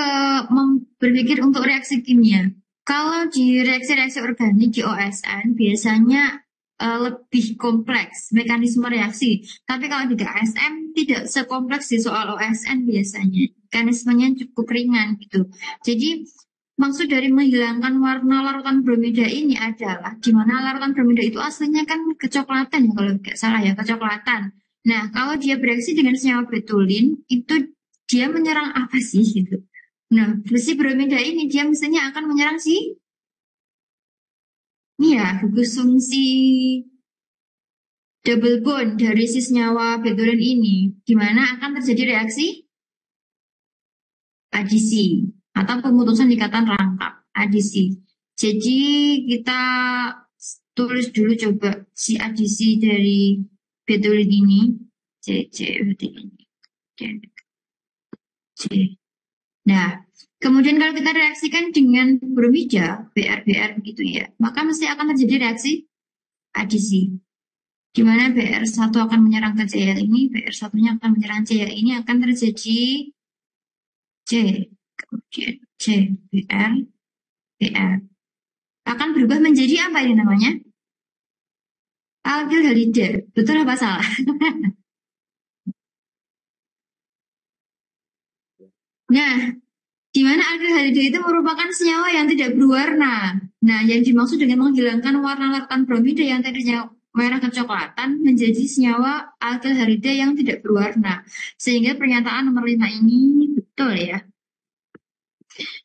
berpikir untuk reaksi kimia. Kalau di reaksi-reaksi organik di OSN biasanya lebih kompleks mekanisme reaksi. Tapi kalau di KSM tidak sekompleks di soal OSN biasanya. Mekanismenya cukup ringan gitu. Jadi maksud dari menghilangkan warna larutan bromida ini adalah di mana larutan bromida itu aslinya kan kecoklatan ya kalau nggak salah ya kecoklatan. Nah, kalau dia bereaksi dengan senyawa betulin itu dia menyerang apa sih gitu. Nah, besi bromida ini dia mestinya akan menyerang si ini ya gugus fungsi double bond dari si senyawa betulin ini, di mana akan terjadi reaksi adisi atau pemutusan ikatan rangkap adisi. Jadi kita tulis dulu coba si adisi dari betulin ini C berarti ini dan C. Nah, kemudian kalau kita reaksikan dengan bromida BR begitu ya, maka mesti akan terjadi reaksi adisi. Di mana BR1 akan menyerang ke Cl ini, BR1-nya akan menyerang Cl ini akan terjadi C, kemudian C, BR. Akan berubah menjadi apa ini namanya? Aldehida. Betul apa salah? Nah, di mana aldehida itu merupakan senyawa yang tidak berwarna. Nah, yang dimaksud dengan menghilangkan warna larutan bromida yang tadinya merah kecoklatan menjadi senyawa aldehida yang tidak berwarna. Sehingga pernyataan nomor 5 ini betul ya.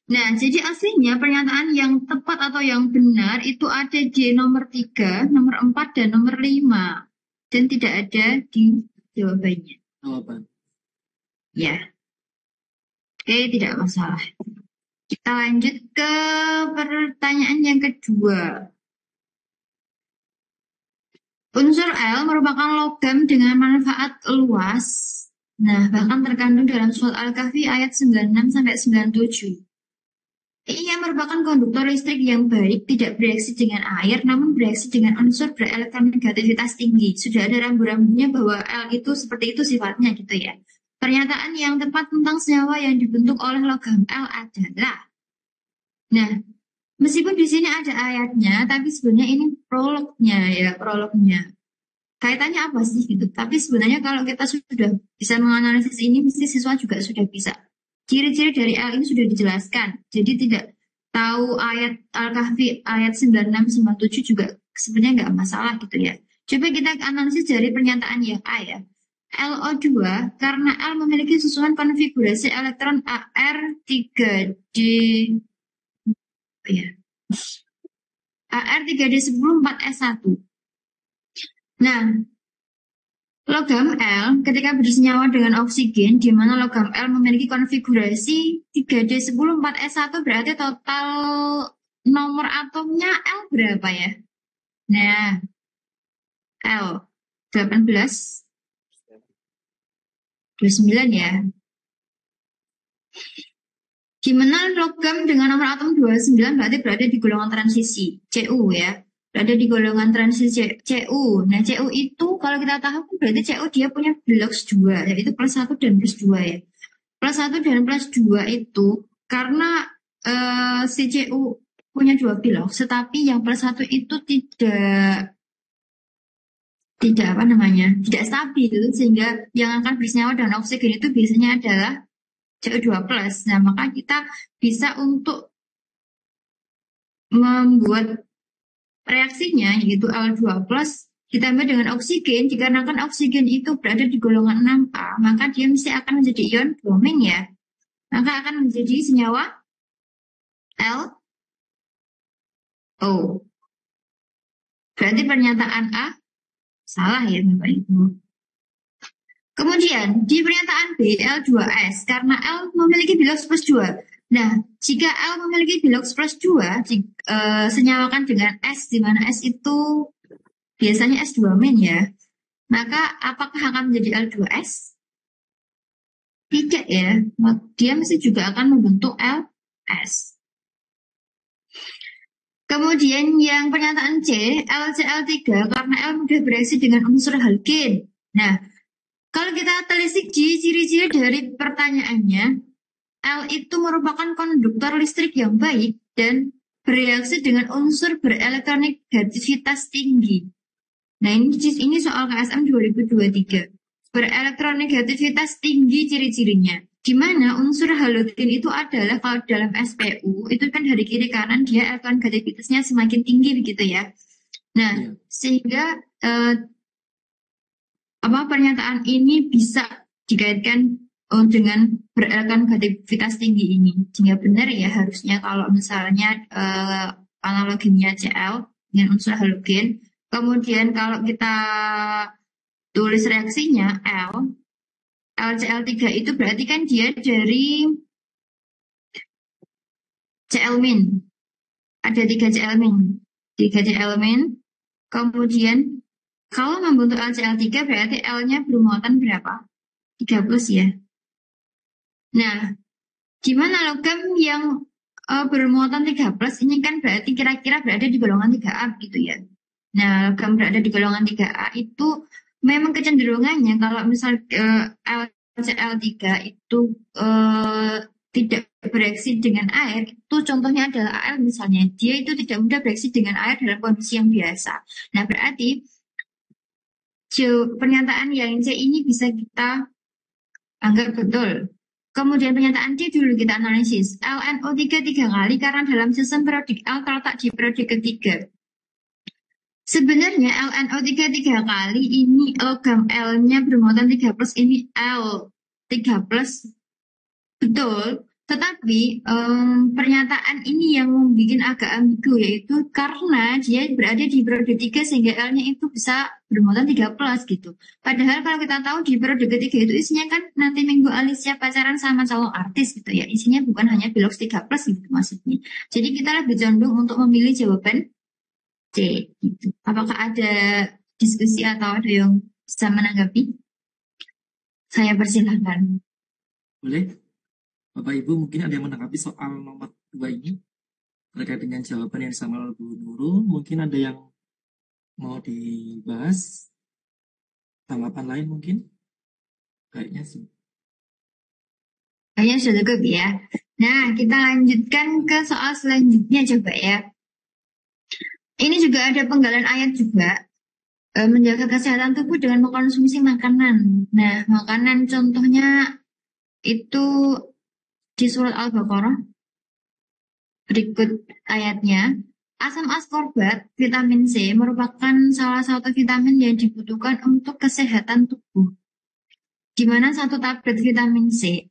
Nah, jadi aslinya pernyataan yang tepat atau yang benar itu ada di nomor 3, nomor 4, dan nomor 5. Dan tidak ada di jawabannya. Jawaban. Ya. Oke, tidak masalah. Kita lanjut ke pertanyaan yang kedua. Unsur L merupakan logam dengan manfaat luas. Nah, bahkan terkandung dalam surat Al-Kahfi ayat 96-97. Ia merupakan konduktor listrik yang baik, tidak bereaksi dengan air, namun bereaksi dengan unsur bereelektronegativitas tinggi. Sudah ada rambu-rambunya bahwa L itu seperti itu sifatnya gitu ya. Pernyataan yang tepat tentang senyawa yang dibentuk oleh logam L adalah. Nah, meskipun di sini ada ayatnya, tapi sebenarnya ini prolognya ya, prolognya. Kaitannya apa sih gitu? Tapi sebenarnya kalau kita sudah bisa menganalisis ini, mesti siswa juga sudah bisa. Ciri-ciri dari L ini sudah dijelaskan. Jadi tidak tahu ayat Al-Kahfi ayat 96-97 juga sebenarnya nggak masalah gitu ya. Coba kita analisis dari pernyataan yang A ya. LO2 karena L memiliki susunan konfigurasi elektron AR3D ya. AR3D10 4S1. Nah, logam L ketika bersenyawa dengan oksigen, di mana logam L memiliki konfigurasi 3D10 4S1 berarti total nomor atomnya L berapa ya? Nah, L 18, 29 ya. Di mana logam dengan nomor atom 29 berarti berada di golongan transisi Cu ya. Berada di golongan transisi Cu. Nah, Cu itu kalau kita tahu berarti Cu dia punya bilox 2, yaitu plus 1 dan plus 2 ya. Plus 1 dan plus 2 itu karena si Cu punya 2 bilox, tetapi yang plus 1 itu tidak apa namanya, tidak stabil, sehingga yang akan bersenyawa dengan oksigen itu biasanya adalah CO2+. Nah, maka kita bisa untuk membuat reaksinya yaitu Al2+ ditambah dengan oksigen. Dikarenakan oksigen itu berada di golongan 6A, maka dia mesti akan menjadi ion bromine ya. Maka akan menjadi senyawa LO. Berarti pernyataan A salah ya Bapak Ibu. Kemudian di pernyataan B L2S karena L memiliki bilox plus 2. Nah, jika L memiliki bilox plus 2 senyawakan dengan S, di mana S itu biasanya S2- ya. Maka apakah akan menjadi L2S? Tidak ya. Dia mesti juga akan membentuk LS. Kemudian yang pernyataan C, LCl3 karena L mudah bereaksi dengan unsur halgen. Nah, kalau kita telisik di ciri-ciri dari pertanyaannya, L itu merupakan konduktor listrik yang baik dan bereaksi dengan unsur berelektronegativitas tinggi. Nah, ini soal KSM 2023. Berelektronegativitas tinggi ciri-cirinya. Di mana unsur halogen itu adalah kalau dalam SPU itu kan dari kiri kanan dia elektronegativitasnya semakin tinggi begitu ya. Nah, Iya. sehingga pernyataan ini bisa dikaitkan dengan berelektronegativitas tinggi ini. Sehingga benar ya harusnya kalau misalnya analoginya Cl dengan unsur halogen. Kemudian kalau kita tulis reaksinya L, LCl3 itu berarti kan dia dari Cl-. Ada 3 Cl-. 3 Cl-. Kemudian kalau membentuk LCl3 berarti L-nya bermuatan berapa? 3 plus ya. Nah, gimana logam yang bermuatan 3 plus ini kan berarti kira-kira berada di golongan 3A gitu ya. Nah, logam berada di golongan 3A itu memang kecenderungannya kalau misal LCl3 itu tidak bereaksi dengan air, itu contohnya adalah Al misalnya, dia itu tidak mudah bereaksi dengan air dalam kondisi yang biasa. Nah, berarti pernyataan yang C ini bisa kita anggap betul. Kemudian pernyataan D dulu kita analisis. LNO3 3 kali karena dalam sistem periodik L terletak di periode ketiga. Sebenarnya LNO3 3 kali ini logam L-nya bermuatan 3 plus ini L 3 plus. Betul. Tetapi pernyataan ini yang membuat agak ambigu yaitu karena dia berada di periode 3 sehingga L-nya itu bisa bermuatan 3 plus gitu. Padahal kalau kita tahu di periode ketiga itu isinya kan nanti Minggu Alicia pacaran sama calon artis gitu ya. Isinya bukan hanya Bilox 3 plus gitu maksudnya. Jadi kita lebih condong untuk memilih jawaban C gitu. Apakah ada diskusi atau ada yang bisa menanggapi? Saya persilahkan. Boleh? Bapak Ibu mungkin ada yang menanggapi soal nomor 2 ini terkait dengan jawaban yang disampaikan oleh Bu Nurul. Mungkin ada yang mau dibahas, tanggapan lain mungkin? Kayaknya sih. Kayaknya sudah cukup ya. Nah, kita lanjutkan ke soal selanjutnya coba ya. Ini juga ada penggalan ayat juga. Menjaga kesehatan tubuh dengan mengkonsumsi makanan. Nah, makanan contohnya itu di surat Al-Baqarah. Berikut ayatnya. Asam askorbat, vitamin C, merupakan salah satu vitamin yang dibutuhkan untuk kesehatan tubuh. Di mana satu tablet vitamin C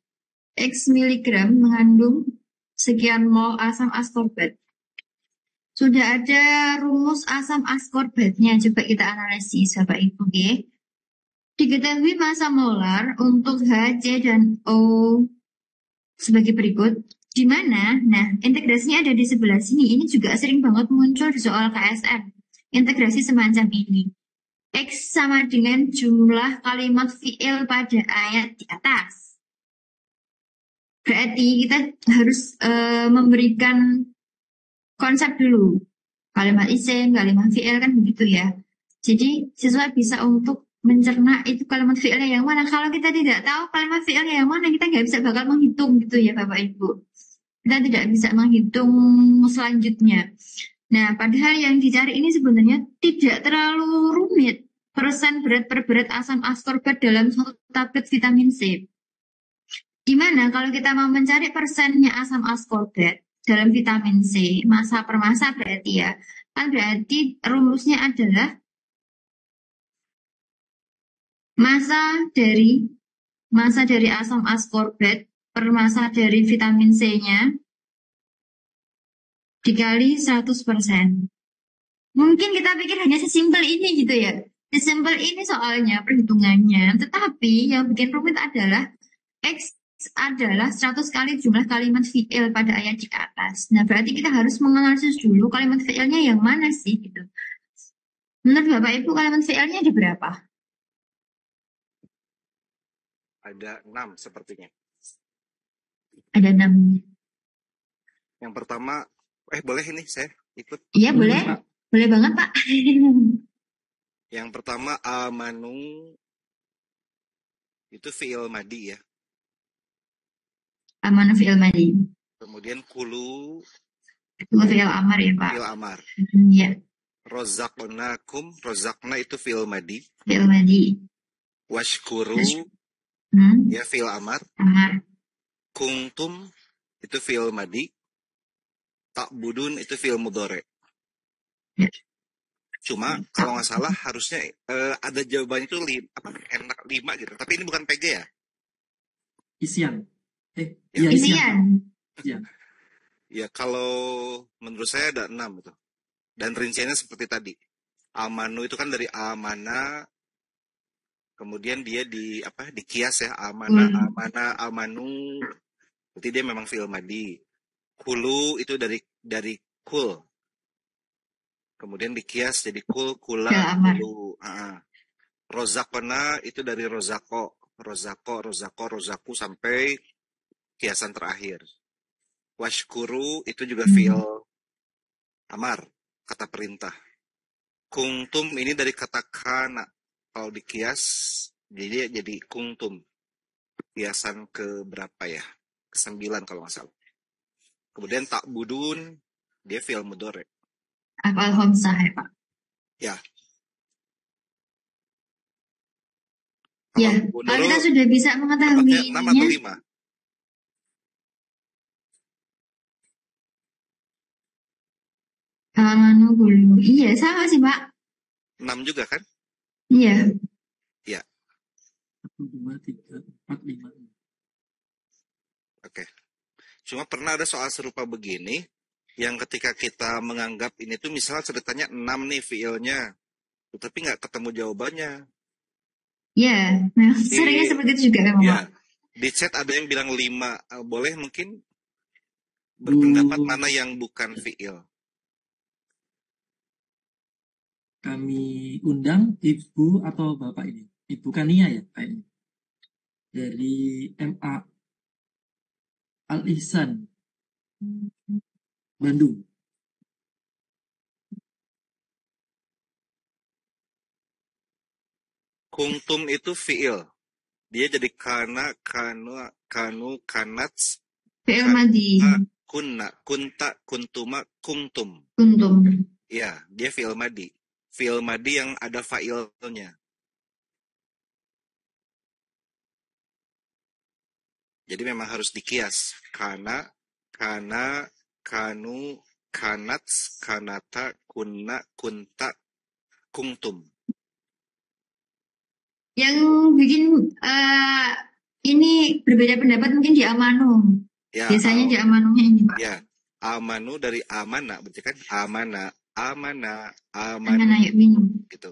X miligram mengandung sekian mol asam askorbat. Sudah ada rumus asam askorbatnya, coba kita analisis Bapak Ibu ya. Diketahui massa molar untuk H, C, dan O sebagai berikut. Di mana? Nah, integrasinya ada di sebelah sini. Ini juga sering banget muncul di soal KSM. Integrasi semacam ini. X sama dengan jumlah kalimat fi'il pada ayat di atas. Berarti kita harus memberikan konsep dulu. Kalimat isim, kalimat fi'il kan begitu ya. Jadi siswa bisa untuk mencerna itu kalimat fi'ilnya yang mana. Kalau kita tidak tahu kalimat fi'ilnya yang mana, kita nggak bisa bakal menghitung gitu ya Bapak Ibu. Kita tidak bisa menghitung selanjutnya. Nah, padahal yang dicari ini sebenarnya tidak terlalu rumit. Persen berat per berat asam askorbat dalam satu tablet vitamin C. Gimana kalau kita mau mencari persennya asam askorbat dalam vitamin C, massa per massa berarti ya. Kan berarti rumusnya adalah massa dari asam askorbat per massa dari vitamin C-nya dikali 100%. Mungkin kita pikir hanya sesimpel ini gitu ya. Sesimpel ini soalnya perhitungannya. Tetapi yang bikin rumit adalah X adalah 100 kali jumlah kalimat fi'il pada ayat di atas. Nah, berarti kita harus menganalisis dulu kalimat fi'ilnya yang mana sih gitu. Menurut Bapak Ibu kalimat fi'ilnya ada berapa? Ada 6 sepertinya. Ada 6. Yang pertama Boleh ini saya ikut. Iya, boleh. Pak. Boleh banget, Pak. Yang pertama amanu itu fi'il madi ya. Amanu fi'il madi. Kemudian kulu Itu fi'il amar ya, Pak. fi'il amar. Iya, Rozakna itu fi'il madi. fi'il madi. Washkuru ya fi'il amar. Amar. Kuntum itu fi'il madi. Ta'budun itu fi'il mudhari. Ya. Cuma kalau nggak salah harusnya ada jawabannya itu enak 5 gitu. Tapi ini bukan PG ya. Isian. Ya. Isian. Ya kalau menurut saya ada 6 itu. Dan rinciannya seperti tadi. Amanu itu kan dari amana, kemudian dia dikias ya, amana, amanu. Berarti dia memang fi'il madi. Kulu itu dari kul. Kemudian dikias jadi kula, kulu. Rozakona itu dari rozako, rozaku sampai kiasan terakhir. Washkuru itu juga fi'il amar, kata perintah. Kungtum ini dari kata kana. Kalau dikias jadi kungtum. Kiasan ke berapa ya? Ke-9 kalau nggak salah. Kemudian ta'budun dia fi'il mudhari. Af'al khamsah ya, Pak. Ya. Ya, kalau kita sudah bisa mengetahui 6 atau 5? Amanu dulu. Iya, sama sih, Pak. 6 juga kan? Iya. Ya. 1, 2, 3, 4, 5. Oke. Cuma pernah ada soal serupa begini, yang ketika kita menganggap ini tuh misalnya ceritanya 6 nih fiilnya, tapi nggak ketemu jawabannya. Iya, nah seringnya seperti itu juga kan, Pak. Ya, di chat ada yang bilang 5. Boleh mungkin berpendapat mana yang bukan fiil? Kami undang Ibu atau Bapak ini. Ibu Kania ya kayaknya. Dari MA Al-Ihsan, Bandung. Kuntum itu fiil. Dia jadi kana, kanu, kanats. Fi'il madi. Kunna, kunta, kuntuma, kuntum. Kuntum. Ya, dia fi'il madi. Fi'il madi yang ada fa'ilnya. Jadi memang harus dikias. Kana, kanu, kanats, kanata, kunna, kunta, kuntum. Yang bikin ini berbeda pendapat mungkin di amanu. Ya, biasanya di amanunya ini, Pak. Ya, amanu dari amana, berarti kan amana, yuk minum. gitu.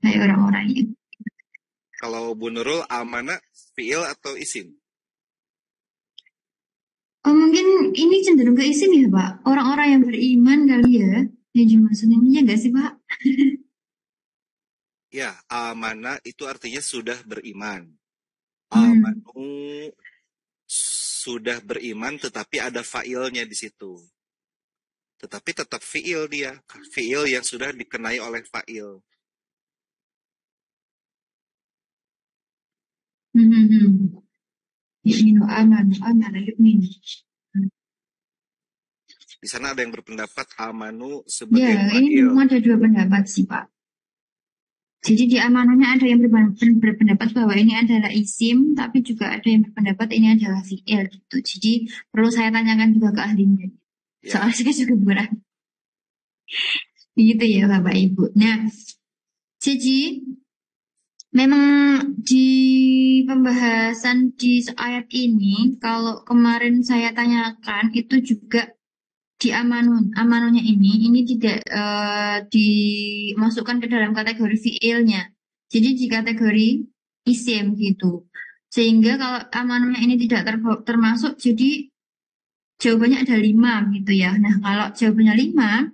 Kayak orang-orang itu. Kalau Bu Nurul, amana fiil atau isim? Oh, mungkin ini cenderung ke isim ya, Pak. Orang-orang yang beriman kali ya. Yang dimaksud ini ya nggak sih, Pak? Ya, amana itu artinya sudah beriman. Amanu sudah beriman, tetapi ada fa'ilnya di situ. Tetapi tetap fi'il dia. Fi'il yang sudah dikenai oleh fa'il. Yu'minu amana yu'minu. Di sana ada yang berpendapat amanu sebagai Ya, fa'il. ini memang ada 2 pendapat sih, Pak. Jadi di amanunya ada yang berpendapat bahwa ini adalah isim, tapi juga ada yang berpendapat ini adalah fi'il gitu. Jadi perlu saya tanyakan juga ke ahlinya. Ya. Soalnya saya juga berat. Begitu ya Bapak Ibu. Nah, jadi memang di pembahasan di ayat ini, kalau kemarin saya tanyakan itu juga di amanunya ini tidak dimasukkan ke dalam kategori fiilnya. Jadi di kategori isim gitu. Sehingga kalau amanunya ini tidak termasuk, jadi jawabannya ada 5 gitu ya. Nah, kalau jawabannya 5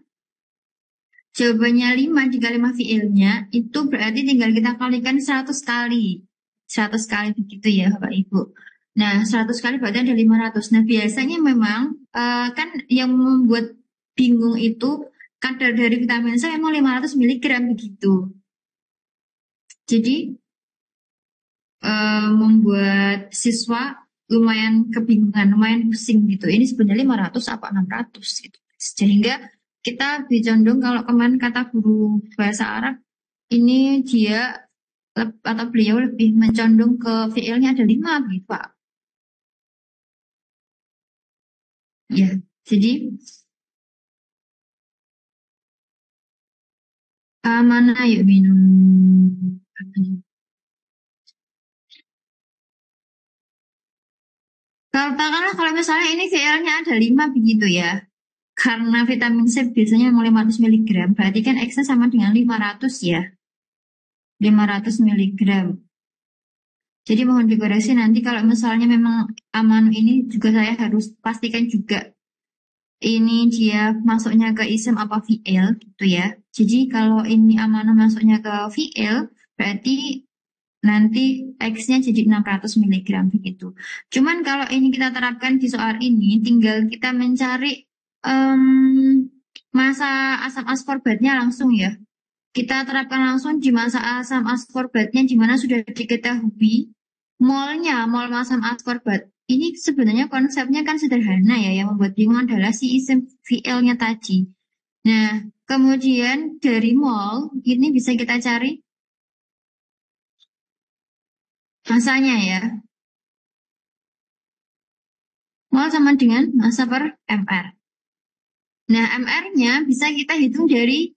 dikali 5 fiilnya, itu berarti tinggal kita kalikan 100 kali. 100 kali begitu ya Bapak Ibu. Nah, 100 kali berarti ada 500. Nah, biasanya memang kan yang membuat bingung itu kadar dari vitamin C memang 500 miligram begitu. Jadi membuat siswa lumayan kebingungan, lumayan pusing gitu. Ini sebenarnya 500 apa 600 gitu. Sehingga kita lebih condong kalau kemarin kata guru bahasa Arab, ini dia atau beliau lebih mencondong ke VL-nya ada 5 gitu, Pak. Ya, jadi mana yuk minum. Katakanlah kalau misalnya ini VL-nya ada 5 begitu ya. Karena vitamin C biasanya memang 500 miligram, berarti kan X-nya sama dengan 500 ya. 500 miligram. Jadi mohon dikoreksi nanti kalau misalnya memang amano ini juga saya harus pastikan juga ini dia masuknya ke ISM apa VL gitu ya. Jadi kalau ini amano masuknya ke VL berarti nanti X-nya jadi 600 miligram begitu. Cuman kalau ini kita terapkan di soal ini tinggal kita mencari masa asam askorbatnya langsung ya. Kita terapkan langsung di masa asam askorbatnya di mana sudah diketahui molnya, mol asam askorbat. Ini sebenarnya konsepnya kan sederhana ya, yang membuat bingung adalah si isim VL-nya tadi. Nah, kemudian dari mol ini bisa kita cari masanya ya. Mol sama dengan massa per MR. Nah, MR-nya bisa kita hitung dari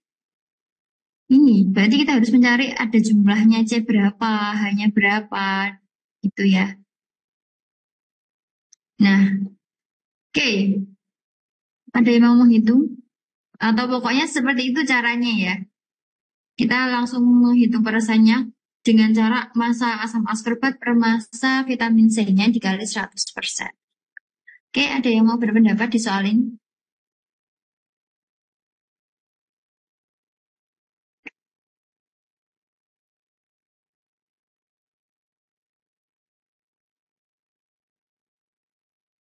ini. Berarti kita harus mencari ada jumlahnya C berapa, hanya berapa, gitu ya. Nah, oke. Ada yang mau menghitung? Atau pokoknya seperti itu caranya ya. Kita langsung menghitung perasaannya dengan cara massa asam askorbat per massa vitamin C-nya dikali 100%. Oke, ada yang mau berpendapat di soal ini?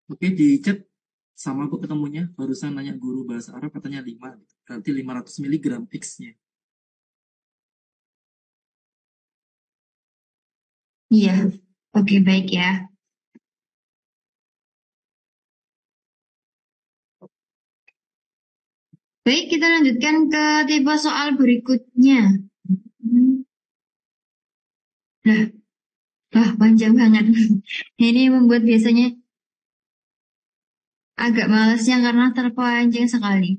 Oke, di chat sama aku ketemunya. Barusan nanya guru bahasa Arab katanya 5. Berarti 500 miligram X-nya. Iya, oke baik ya. Baik, kita lanjutkan ke tipe soal berikutnya. Wah, panjang banget. Ini membuat biasanya agak malesnya karena terpanjang sekali.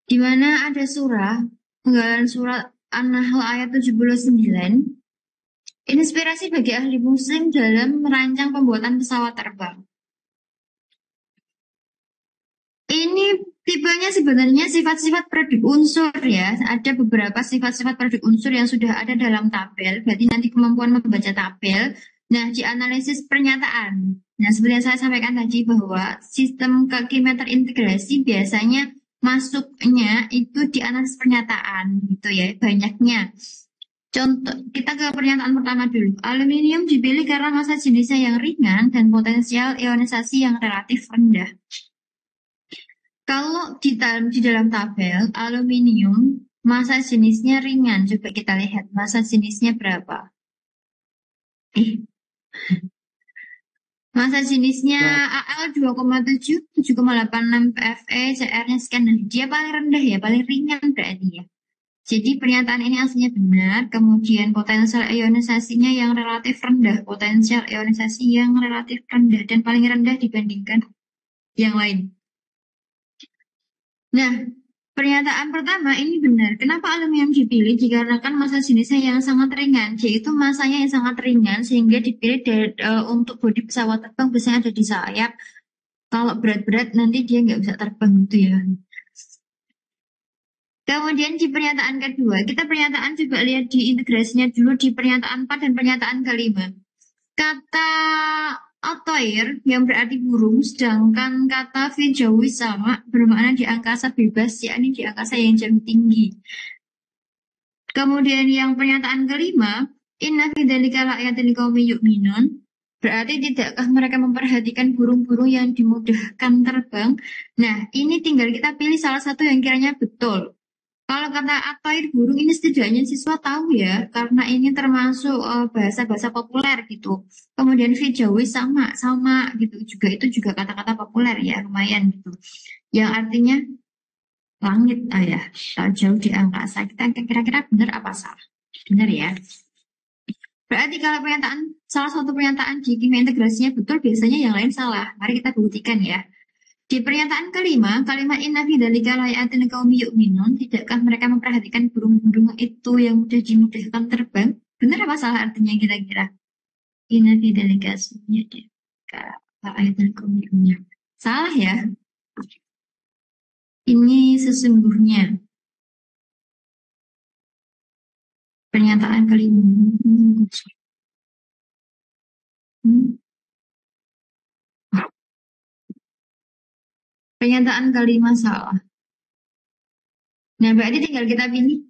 Di mana ada surah, penggalan surat An-Nahl ayat 79, inspirasi bagi ahli muslim dalam merancang pembuatan pesawat terbang. Ini tipenya sebenarnya sifat-sifat produk unsur ya. Ada beberapa sifat-sifat produk unsur yang sudah ada dalam tabel. Berarti nanti kemampuan membaca tabel. Nah, dianalisis pernyataan. Nah, seperti yang saya sampaikan tadi bahwa sistem kekimia integrasi biasanya masuknya itu dianalisis pernyataan gitu ya, banyaknya. Contoh, kita ke pernyataan pertama dulu. Aluminium dipilih karena massa jenisnya yang ringan dan potensial ionisasi yang relatif rendah. Kalau di dalam tabel aluminium massa jenisnya ringan, coba kita lihat massa jenisnya berapa. Massa jenisnya AL 2,7, 7,86 PFE, CR-nya sekian. Nah, dia paling rendah ya, paling ringan berarti ya. Jadi pernyataan ini aslinya benar, kemudian potensial ionisasinya yang relatif rendah, potensial ionisasi yang relatif rendah dan paling rendah dibandingkan yang lain. Nah, pernyataan pertama ini benar. Kenapa aluminium dipilih? Dikarenakan massa jenisnya yang sangat ringan, yaitu massanya yang sangat ringan sehingga dipilih untuk bodi pesawat terbang biasanya ada di sayap. Kalau berat-berat nanti dia nggak bisa terbang gitu ya. Kemudian di pernyataan kedua, kita pernyataan coba lihat di integrasinya dulu di pernyataan 4 dan pernyataan kelima. Kata Atoir yang berarti burung, sedangkan kata Fijawi sama bermakna di angkasa bebas, yakni di angkasa yang jauh tinggi. Kemudian yang pernyataan kelima, inna fi dzalika laayatil liqaumin yu'minun, Berarti tidakkah mereka memperhatikan burung-burung yang dimudahkan terbang? Nah, ini tinggal kita pilih salah satu yang kiranya betul. Kalau kata at-thair burung ini setidaknya siswa tahu ya, karena ini termasuk bahasa-bahasa populer gitu. Kemudian fijawi sama gitu juga, itu juga kata-kata populer ya, lumayan gitu. Yang artinya langit, ya, jauh di angkasa. Kita kira-kira benar apa salah? Benar ya. Berarti kalau salah satu pernyataan di kimia integrasinya betul, biasanya yang lain salah. Mari kita buktikan ya. Di pernyataan kelima, kalimat inna fi dzalika laayatin liqaumin yu'minun, tidakkah mereka memperhatikan burung-burung itu yang mudah dimudahkan terbang? Benar apa salah artinya kira-kira? Inna fi dzalika laayatin liqaumin yu'minun. Salah ya. Ini sesungguhnya pernyataan kelima. Pernyataan kelima salah. Nah, berarti tinggal kita pilih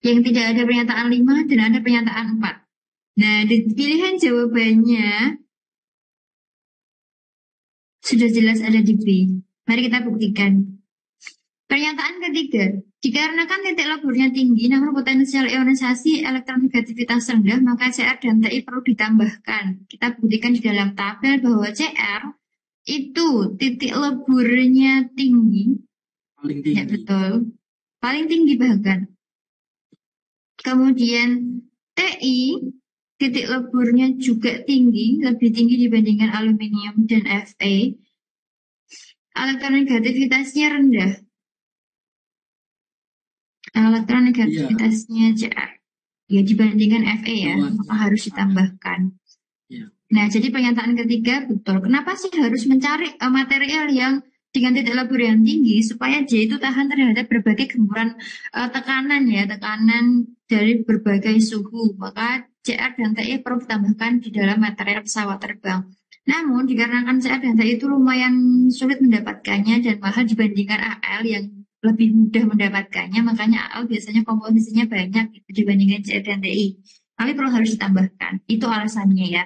yang tidak ada pernyataan 5 dan ada pernyataan 4. Nah, di pilihan jawabannya sudah jelas ada di B. Mari kita buktikan. Pernyataan ketiga, dikarenakan titik leburnya tinggi namun potensial ionisasi elektronegativitas rendah, maka CR dan TI perlu ditambahkan. Kita buktikan di dalam tabel bahwa CR itu titik leburnya tinggi. Paling Ya, tinggi. betul. Paling tinggi bahkan. Kemudian TI titik leburnya juga tinggi, lebih tinggi dibandingkan aluminium dan Fe. Elektronegativitasnya rendah. Elektronegativitasnya CR. Ya, dibandingkan Fe ya, maka harus ditambahkan. Ya. Nah, jadi pernyataan ketiga betul. Kenapa sih harus mencari material yang dengan titik lebur yang tinggi supaya J itu tahan terhadap berbagai gempuran tekanan ya, tekanan dari berbagai suhu. Maka CR dan TI perlu ditambahkan di dalam material pesawat terbang. Namun dikarenakan CR dan TI itu lumayan sulit mendapatkannya dan mahal dibandingkan AL yang lebih mudah mendapatkannya, makanya AL biasanya komposisinya banyak gitu, dibandingkan CR dan TI. Tapi perlu harus ditambahkan. Itu alasannya ya.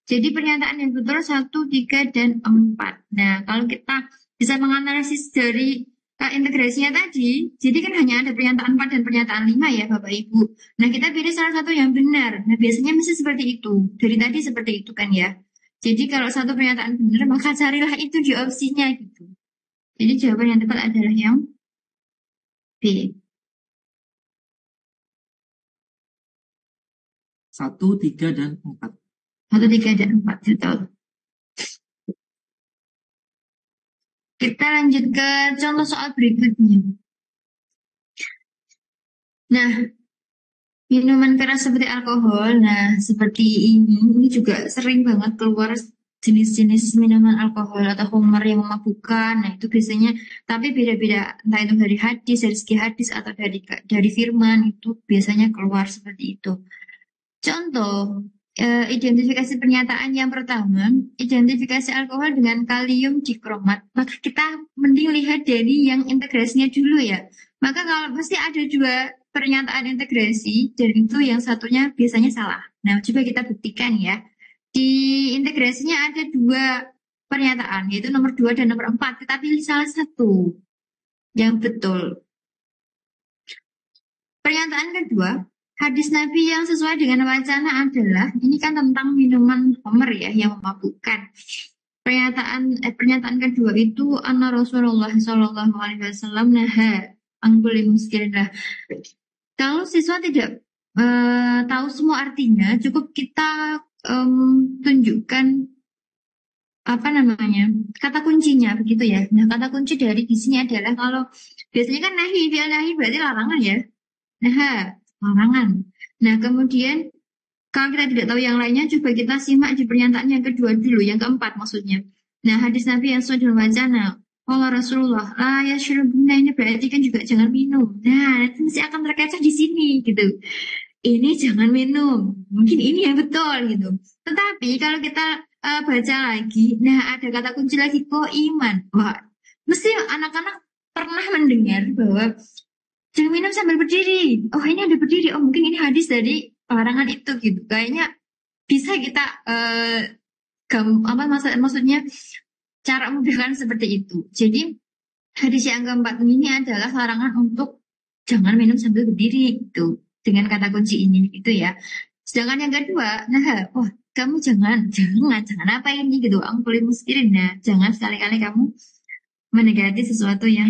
Jadi pernyataan yang betul 1, 3, dan 4. Nah, kalau kita bisa menganalisis dari integrasinya tadi, jadi kan hanya ada pernyataan 4 dan pernyataan 5 ya Bapak Ibu. Nah, kita pilih salah satu yang benar. Nah, biasanya mesti seperti itu. Dari tadi seperti itu kan ya. Jadi kalau satu pernyataan benar, maka carilah itu di opsinya gitu. Jadi jawaban yang tepat adalah yang B. 1, 3, dan 4. 1, 3, dan 4. Betul. Kita lanjut ke contoh soal berikutnya. Nah, minuman keras seperti alkohol, nah seperti ini juga sering banget keluar jenis-jenis minuman alkohol atau homer yang memabukkan. Nah, itu biasanya, tapi beda-beda, entah itu dari hadis, dari segi hadis, atau dari firman, itu biasanya keluar seperti itu. Contoh, identifikasi pernyataan yang pertama, identifikasi alkohol dengan kalium dikromat. Maka kita mending lihat dari yang integrasinya dulu ya. Maka kalau mesti ada 2 pernyataan integrasi, dan itu yang satunya biasanya salah. Nah, coba kita buktikan ya. Di integrasinya ada 2 pernyataan, yaitu nomor 2 dan nomor 4. Kita pilih salah satu yang betul. Pernyataan kedua, hadis Nabi yang sesuai dengan wacana adalah, ini kan tentang minuman homer ya, yang memabukkan. Pernyataan kedua itu, anna Rasulullah SAW naha angguli muskirinlah. Kalau siswa tidak tahu semua artinya, cukup kita tunjukkan apa namanya kata kuncinya begitu ya. Nah, kata kunci dari di sini adalah, kalau biasanya kan nahi, fi'il nahi berarti larangan ya. Nah, larangan. Nah, kemudian kalau kita tidak tahu yang lainnya, coba kita simak di pernyataan yang kedua dulu, yang keempat maksudnya. Nah, hadis Nabi yang sesuai dengan wacana. Allah Rasulullah, ya syurubuna, ini berarti kan juga jangan minum. Nah, nanti mesti akan terkecoh di sini gitu. Ini jangan minum. Mungkin ini yang betul gitu. Tetapi kalau kita baca lagi, nah ada kata kunci lagi, iman. Wah, mesti anak-anak pernah mendengar bahwa jangan minum sambil berdiri. Oh, ini ada berdiri. Oh, mungkin ini hadis dari larangan itu gitu. Kayaknya bisa kita maksudnya cara memudahkan seperti itu. Jadi hadis yang keempat ini adalah larangan untuk jangan minum sambil berdiri gitu dengan kata kunci ini gitu ya. Sedangkan yang kedua, wah kamu jangan apa ini gitu, angkulin muskirin. Nah, jangan sekali-kali kamu mendekati sesuatu yang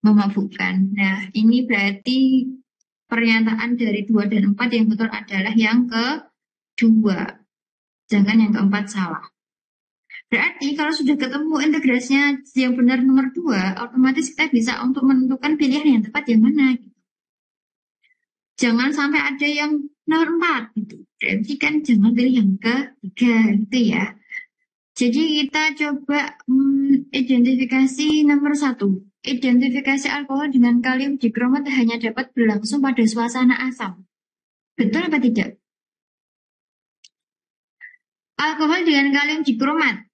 memabukkan. Nah, ini berarti pernyataan dari 2 dan 4 yang betul adalah yang kedua. Jangan yang keempat salah. Berarti kalau sudah ketemu integrasinya yang benar nomor 2, otomatis kita bisa untuk menentukan pilihan yang tepat yang mana. Jangan sampai ada yang nomor 4 gitu. Berarti kan jangan pilih yang ketiga gitu ya. Jadi kita coba identifikasi nomor 1. Identifikasi alkohol dengan kalium dikromat hanya dapat berlangsung pada suasana asam. Betul apa tidak? Alkohol dengan kalium dikromat.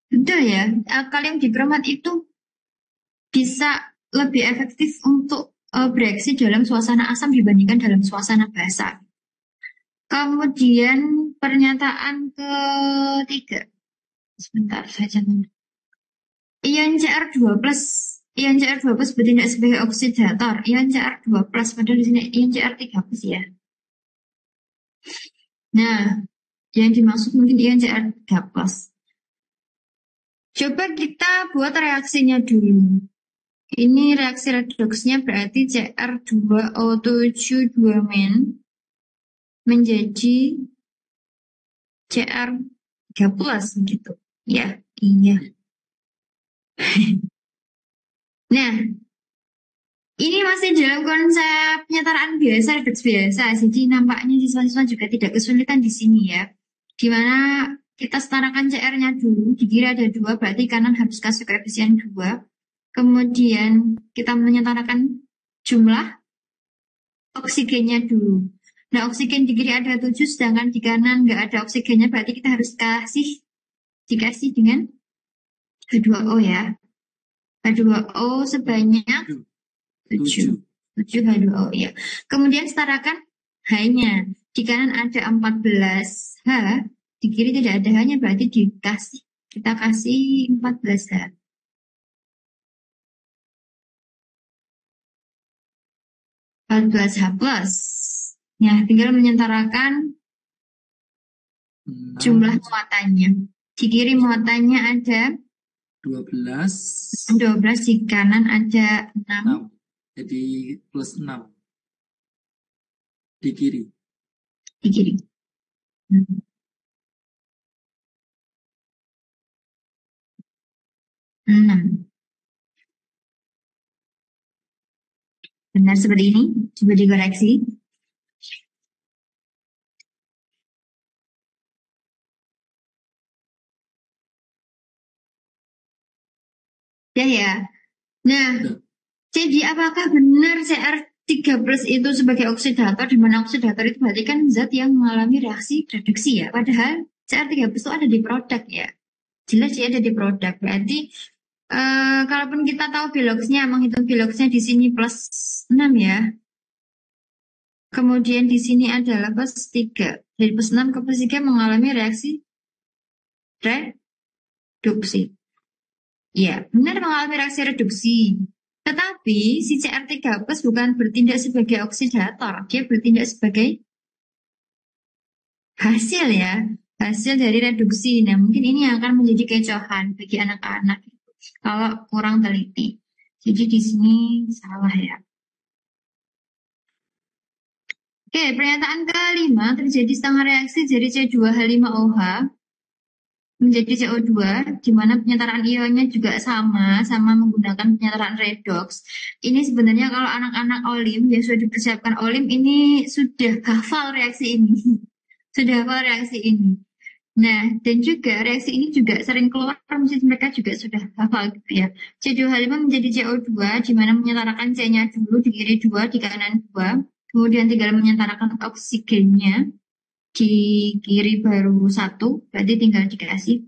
Betul ya, kalium dikromat itu bisa lebih efektif untuk bereaksi dalam suasana asam dibandingkan dalam suasana basa. Kemudian pernyataan ketiga. Sebentar saja. Ion Cr2+. Ion Cr2+ bertindak sebagai oksidator. Ion Cr2+, padahal di sini ion Cr3+ ya. Nah, yang dimaksud mungkin ion Cr3+. Coba kita buat reaksinya dulu. Ini reaksi redoksnya berarti Cr2O7 2- menjadi Cr3+ gitu. Ya, iya. Nah, ini masih dalam konsep penyetaraan biasa, redoks biasa. Jadi nampaknya siswa-siswa juga tidak kesulitan di sini ya. Dimana kita setarakan CR-nya dulu, di kiri ada 2, berarti kanan harus kasih koefisien 2. Kemudian kita menyetarakan jumlah oksigennya dulu. Nah, oksigen di kiri ada 7, sedangkan di kanan nggak ada oksigennya, berarti kita harus dikasih dengan H2O ya. H2O sebanyak 7 H2O ya. Kemudian setarakan H-nya. Di kanan ada 14 H, di kiri tidak ada H-nya, berarti kita kasih 14 H. 14 H plus. Ya, tinggal menyetarakan jumlah muatannya. Di kiri muatannya ada 12. 12, di kanan ada 6. Jadi plus 6. Di kiri. Di kiri. 6. Benar seperti ini. Coba dikoreksi. Ya. Nah, jadi apakah benar Cr3+ itu sebagai oksidator, di mana oksidator itu berarti kan zat yang mengalami reaksi reduksi ya. Padahal Cr3+ itu ada di produk ya. Jelas dia ada di produk. Berarti kalaupun kita tahu biloxnya, menghitung biloxnya di sini plus 6 ya. Kemudian di sini adalah plus 3. Dari plus 6 ke plus 3 mengalami reaksi reduksi. Ya, benar mengalami reaksi reduksi. Tetapi si Cr3+ bukan bertindak sebagai oksidator, dia bertindak sebagai hasil ya, hasil dari reduksi. Nah, mungkin ini yang akan menjadi kecohan bagi anak-anak kalau kurang teliti. Jadi di sini salah ya. Oke, pernyataan kelima, terjadi setengah reaksi dari C2H5OH menjadi CO2, di mana penyetaraan ionnya juga sama menggunakan penyetaraan redoks. Ini sebenarnya kalau anak-anak olim yang sudah dipersiapkan olim ini sudah hafal reaksi ini. Sudah hafal reaksi ini. Nah, dan juga reaksi ini juga sering keluar, mesti mereka juga sudah hafal gitu ya. C2H5 menjadi CO2, di mana menyetarakan C-nya dulu, di kiri 2, di kanan 2. Kemudian tinggal menyetarakan oksigennya. Di kiri baru 1, berarti tinggal dikasih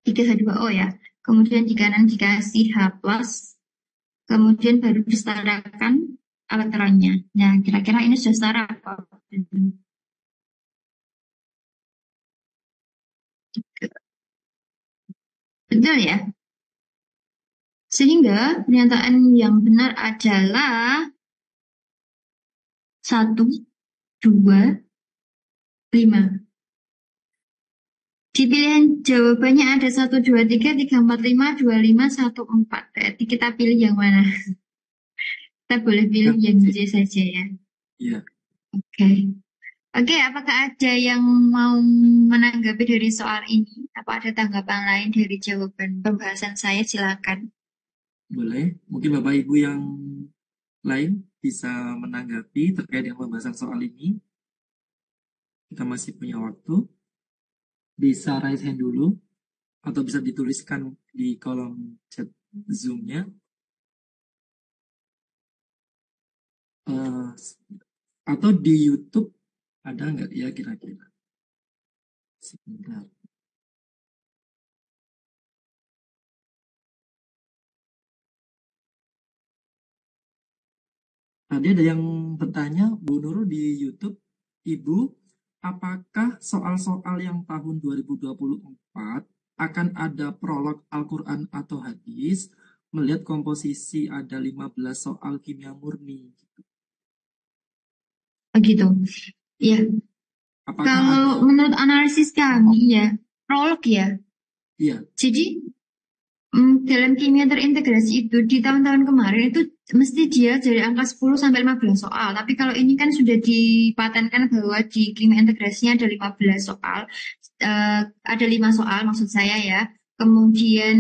3H2O ya. Kemudian di kanan dikasih H+, kemudian baru disetarakan elektronnya. Nah, kira-kira ini sudah setara apa? Betul ya? Sehingga pernyataan yang benar adalah 1, 2, 5. Di pilihan jawabannya ada 1, 2, 3, 3, 4, 5, 2, 5, 1, 4. Berarti kita pilih yang mana? Kita boleh pilih yang C saja ya. Iya. Oke. Oke, apakah ada yang mau menanggapi dari soal ini? Apa ada tanggapan lain dari jawaban pembahasan saya? Silakan. Boleh. Mungkin Bapak Ibu yang lain bisa menanggapi terkait dengan pembahasan soal ini. Kita masih punya waktu. Bisa raise hand dulu. Atau bisa dituliskan di kolom chat Zoom-nya. Atau di YouTube ada nggak ya kira-kira? Sebentar. Tadi ada yang bertanya, Bu Nurul di YouTube, Ibu, apakah soal-soal yang tahun 2024 akan ada prolog Al-Quran atau hadis, melihat komposisi ada 15 soal kimia murni? Begitu. Iya. Apakah Kalau ada? menurut analisis kami ya, prolog ya. Iya, Jadi dalam kimia terintegrasi itu di tahun-tahun kemarin itu mesti dia dari angka 10 sampai 15 soal. Tapi kalau ini kan sudah dipatenkan bahwa di kimia integrasinya ada 15 soal. Ada 5 soal maksud saya ya. Kemudian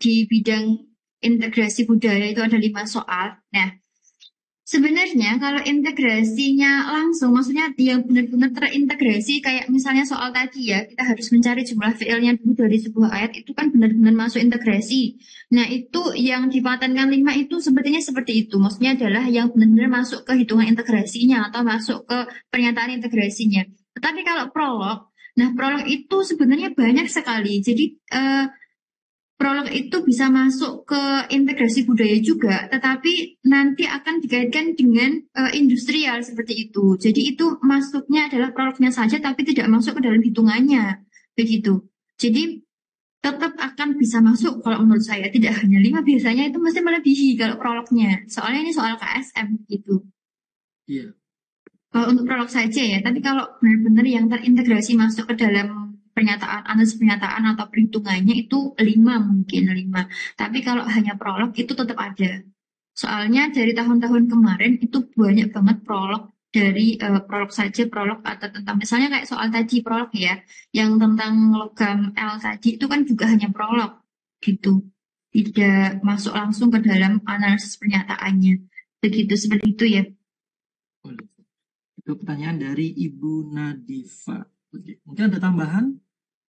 di bidang integrasi budaya itu ada 5 soal. Nah, sebenarnya kalau integrasinya langsung, maksudnya yang benar-benar terintegrasi, kayak misalnya soal tadi ya, kita harus mencari jumlah VL-nya dulu dari sebuah ayat, itu kan benar-benar masuk integrasi. Nah, itu yang dipatenkan 5 itu sepertinya seperti itu. Maksudnya adalah yang benar-benar masuk ke hitungan integrasinya atau masuk ke pernyataan integrasinya. Tetapi kalau prolog, nah prolog itu sebenarnya banyak sekali. Jadi, prolog itu bisa masuk ke integrasi budaya juga, tetapi nanti akan dikaitkan dengan industrial seperti itu. Jadi itu masuknya adalah prolognya saja, tapi tidak masuk ke dalam hitungannya, begitu. Jadi tetap akan bisa masuk kalau menurut saya, tidak hanya 5, biasanya itu mesti melebihi kalau prolognya. Soalnya ini soal KSM gitu. iya. Kalau untuk prolog saja ya, tapi kalau benar-benar yang terintegrasi masuk ke dalam pernyataan, analisis pernyataan atau perhitungannya itu 5 mungkin 5. Tapi kalau hanya prolog itu tetap ada. Soalnya dari tahun-tahun kemarin itu banyak banget prolog dari prolog saja, prolog atau tentang misalnya kayak soal tadi prolog ya, yang tentang logam L tadi itu kan juga hanya prolog gitu. Tidak masuk langsung ke dalam analisis pernyataannya. Begitu seperti itu ya. Boleh. Itu pertanyaan dari Ibu Nadifa. Oke. Mungkin ada tambahan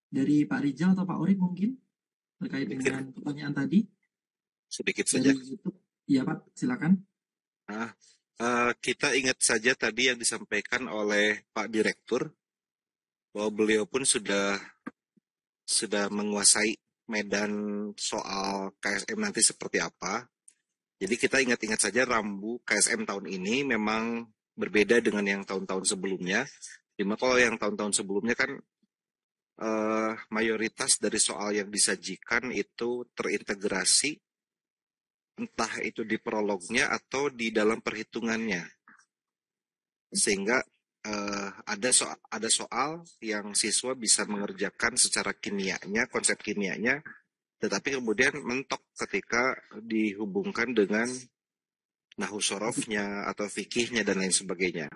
dari Pak Rijal atau Pak Urip mungkin terkait dengan pertanyaan tadi Sedikit saja. dari YouTube. Iya Pak, silakan. Nah, kita ingat saja tadi yang disampaikan oleh Pak Direktur bahwa beliau pun sudah menguasai medan soal KSM nanti seperti apa. Jadi kita ingat-ingat saja rambu KSM tahun ini memang berbeda dengan yang tahun-tahun sebelumnya. Dimana kalau yang tahun-tahun sebelumnya kan mayoritas dari soal yang disajikan itu terintegrasi, entah itu di prolognya atau di dalam perhitungannya. Sehingga ada soal yang siswa bisa mengerjakan secara kimianya, konsep kimianya, tetapi kemudian mentok ketika dihubungkan dengan nahwu sorofnya atau fikihnya dan lain sebagainya.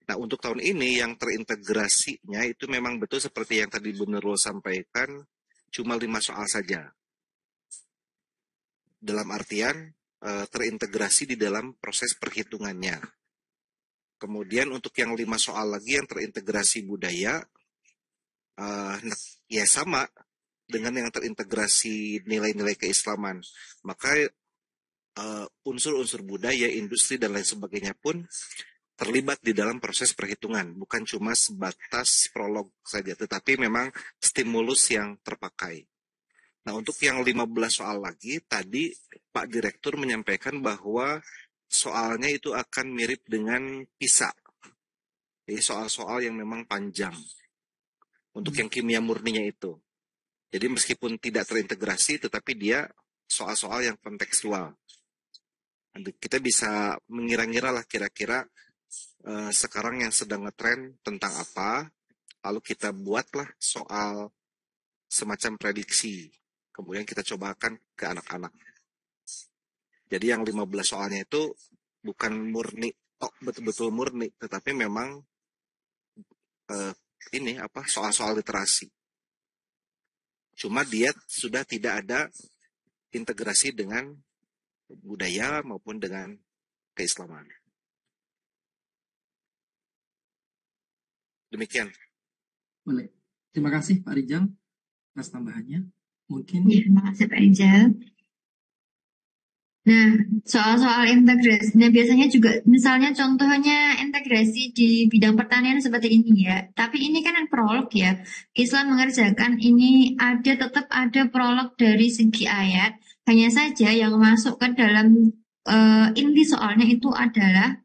Nah, untuk tahun ini yang terintegrasinya itu memang betul seperti yang tadi Bu Nurul sampaikan, cuma 5 soal saja. Dalam artian terintegrasi di dalam proses perhitungannya. Kemudian untuk yang 5 soal lagi yang terintegrasi budaya, ya sama dengan yang terintegrasi nilai-nilai keislaman. Maka unsur-unsur budaya, industri, dan lain sebagainya pun terlibat di dalam proses perhitungan. Bukan cuma sebatas prolog saja, tetapi memang stimulus yang terpakai. Nah, untuk yang 15 soal lagi, tadi Pak Direktur menyampaikan bahwa soalnya itu akan mirip dengan PISA. Jadi soal-soal yang memang panjang. Untuk yang kimia murninya itu. Jadi meskipun tidak terintegrasi, tetapi dia soal-soal yang kontekstual. Kita bisa mengira-ngira lah kira-kira sekarang yang sedang ngetren tentang apa, lalu kita buatlah soal semacam prediksi. Kemudian kita cobakan ke anak-anak. Jadi yang 15 soalnya itu bukan murni, betul-betul murni, tetapi memang soal-soal literasi. Cuma dia sudah tidak ada integrasi dengan budaya maupun dengan keislaman. Demikian. Boleh. Terima kasih Pak Rijal atas tambahannya. Mungkin Ya, terima kasih Pak Rijal. Nah, soal-soal integrasi, nah biasanya juga misalnya contohnya integrasi di bidang pertanian seperti ini ya. Tapi ini kan prolog ya. Islam mengerjakan ini tetap ada prolog dari segi ayat. Hanya saja yang masuk ke dalam inti soalnya itu adalah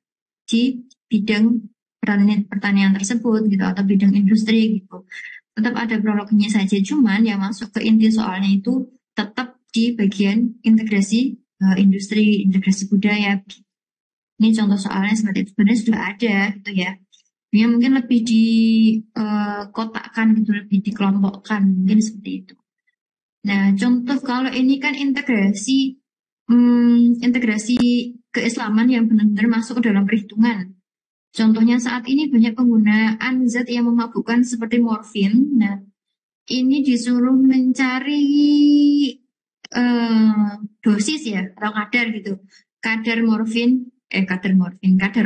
di bidang pertanian tersebut gitu atau bidang industri gitu. Tetap ada prolognya saja, cuman yang masuk ke inti soalnya itu tetap di bagian integrasi industri, integrasi budaya. Ini contoh soalnya seperti itu. Sebenarnya sudah ada gitu ya. Ini mungkin lebih dikotakkan gitu, lebih dikelompokkan mungkin seperti itu. Nah, contoh kalau ini kan integrasi keislaman yang benar-benar masuk ke dalam perhitungan. Contohnya saat ini banyak penggunaan zat yang memabukkan seperti morfin. Nah, ini disuruh mencari dosis ya atau kadar gitu, kadar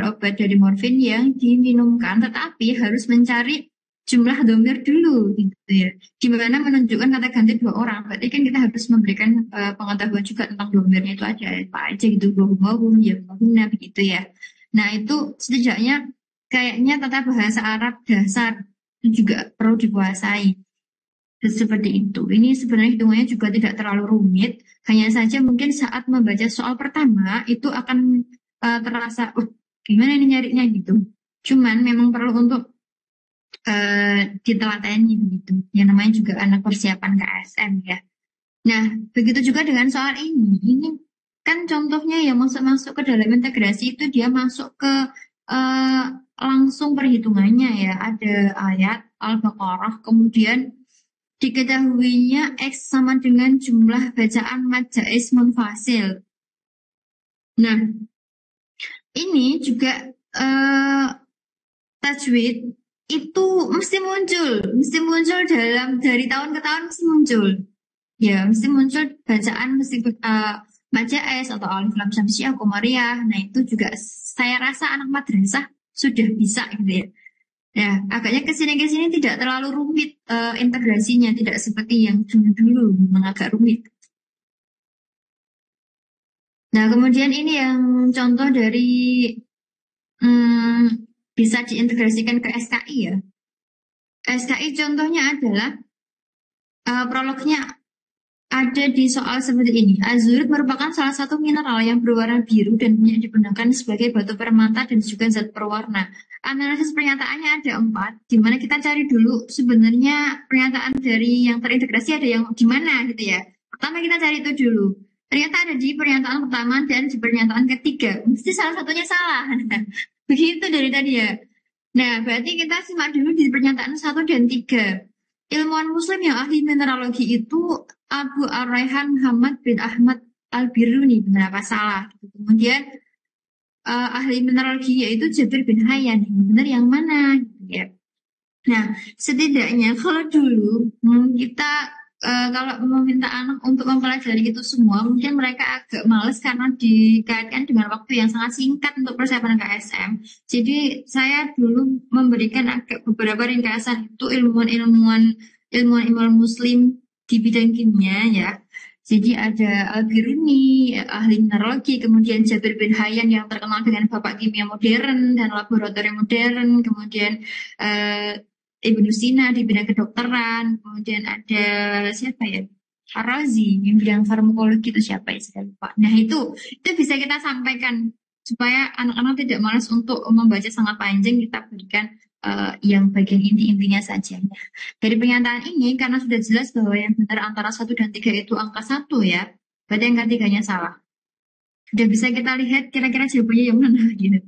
obat dari morfin yang diminumkan, tetapi harus mencari jumlah domir dulu gitu ya. Gimana menunjukkan kata ganti dua orang? Berarti kan kita harus memberikan pengetahuan juga tentang domirnya itu aja apa aja gitu, bohum ya bohumnya begitu ya. Nah itu setidaknya kayaknya tata bahasa Arab dasar itu juga perlu dikuasai. Seperti itu. Ini sebenarnya hitungannya juga tidak terlalu rumit. Hanya saja mungkin saat membaca soal pertama itu akan terasa, gimana ini nyarinya gitu. Cuman memang perlu untuk ditelateni gitu. Yang namanya juga anak persiapan KSM ya. Nah, begitu juga dengan soal ini. Ini kan contohnya yang masuk ke dalam integrasi itu dia masuk ke langsung perhitungannya ya. Ada ayat Al-Baqarah, kemudian diketahuinya X sama dengan jumlah bacaan mad jaiz munfasil. Nah, ini juga tajwid itu mesti muncul dari tahun ke tahun mesti muncul. Ya, mesti muncul bacaan mesti mad jaiz atau alif lam syamsiah qamariyah. Nah, itu juga saya rasa anak madrasah sudah bisa gitu ya. Ya, agaknya kesini tidak terlalu rumit integrasinya, tidak seperti yang dulu memang agak rumit. Nah, kemudian ini yang contoh dari bisa diintegrasikan ke SKI ya. SKI contohnya adalah prolognya ada di soal seperti ini. Azurit merupakan salah satu mineral yang berwarna biru dan banyak digunakan sebagai batu permata dan juga zat perwarna. Analisis pernyataannya ada 4, di mana kita cari dulu sebenarnya pernyataan dari yang terintegrasi ada yang gimana gitu ya. Pertama kita cari itu dulu. Ternyata ada di pernyataan pertama dan di pernyataan ketiga. Mesti salah satunya salah. Begitu dari tadi ya. Nah, berarti kita simak dulu di pernyataan 1 dan 3. Ilmuwan muslim yang ahli mineralogi itu Abu Ar-Raihan Muhammad bin Ahmad Al-Biruni, benar apa salah? Kemudian ahli mineralogi yaitu Jabir bin Hayyan, yang benar yang mana? Ya. Nah, setidaknya kalau dulu kita kalau meminta anak untuk mempelajari itu semua, mungkin mereka agak males karena dikaitkan dengan waktu yang sangat singkat untuk persiapan KSM. Jadi saya dulu memberikan beberapa ringkasan itu ilmuwan muslim di bidang kimia ya. Jadi ada Al-Biruni, ahli mineralogi, kemudian Jabir bin Hayyan yang terkenal dengan bapak kimia modern dan laboratorium modern, kemudian Ibnu Sina di bidang kedokteran, kemudian ada siapa ya? Ar-Razi yang bidang farmakologi itu siapa ya saya lupa. Nah itu bisa kita sampaikan supaya anak-anak tidak malas untuk membaca sangat panjang, kita berikan yang bagian inti-intinya saja. Nah, dari pernyataan ini, karena sudah jelas bahwa yang benar antara 1 dan 3 itu angka 1 ya, berarti angka 3-nya salah. Sudah bisa kita lihat kira-kira jawabannya yang mana gitu.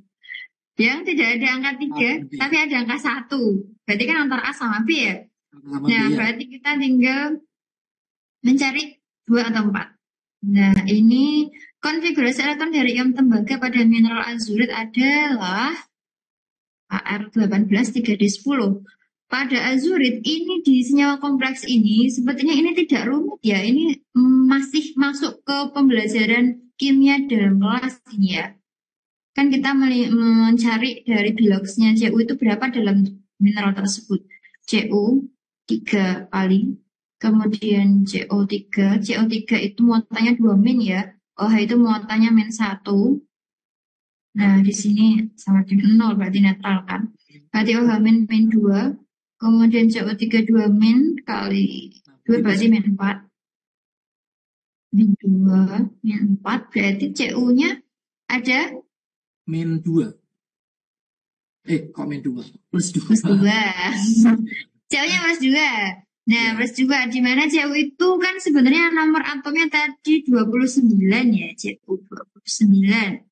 Yang tidak ada angka 3, tapi ada angka 1. Berarti kan antara A sama B ya. Sama Nah, dia. berarti kita tinggal mencari 2 atau 4. Nah, ini konfigurasi elektron dari ion tembaga pada mineral azurit adalah AR18 3D10. Pada azurit ini di senyawa kompleks ini sepertinya ini tidak rumit ya. Ini masih masuk ke pembelajaran kimia dalam kelas ini ya. Kan kita mencari dari biloxnya Cu itu berapa dalam mineral tersebut. Cu 3 kali, kemudian CO3. CO3 itu muatannya 2 min ya. OH itu muatannya min 1. Nah, di sini sama dengan 0 berarti netral kan. Berarti OH min 2. Kemudian CO3 2 min kali 2 berarti min 4. Min 2, min 4 berarti Cu-nya ada Min 2. Kok min 2? Plus 2. plus 2. Cu-nya plus 2. Nah, Ya. plus 2. Di mana Cu itu kan sebenarnya nomor atomnya tadi 29 ya. Cu 29.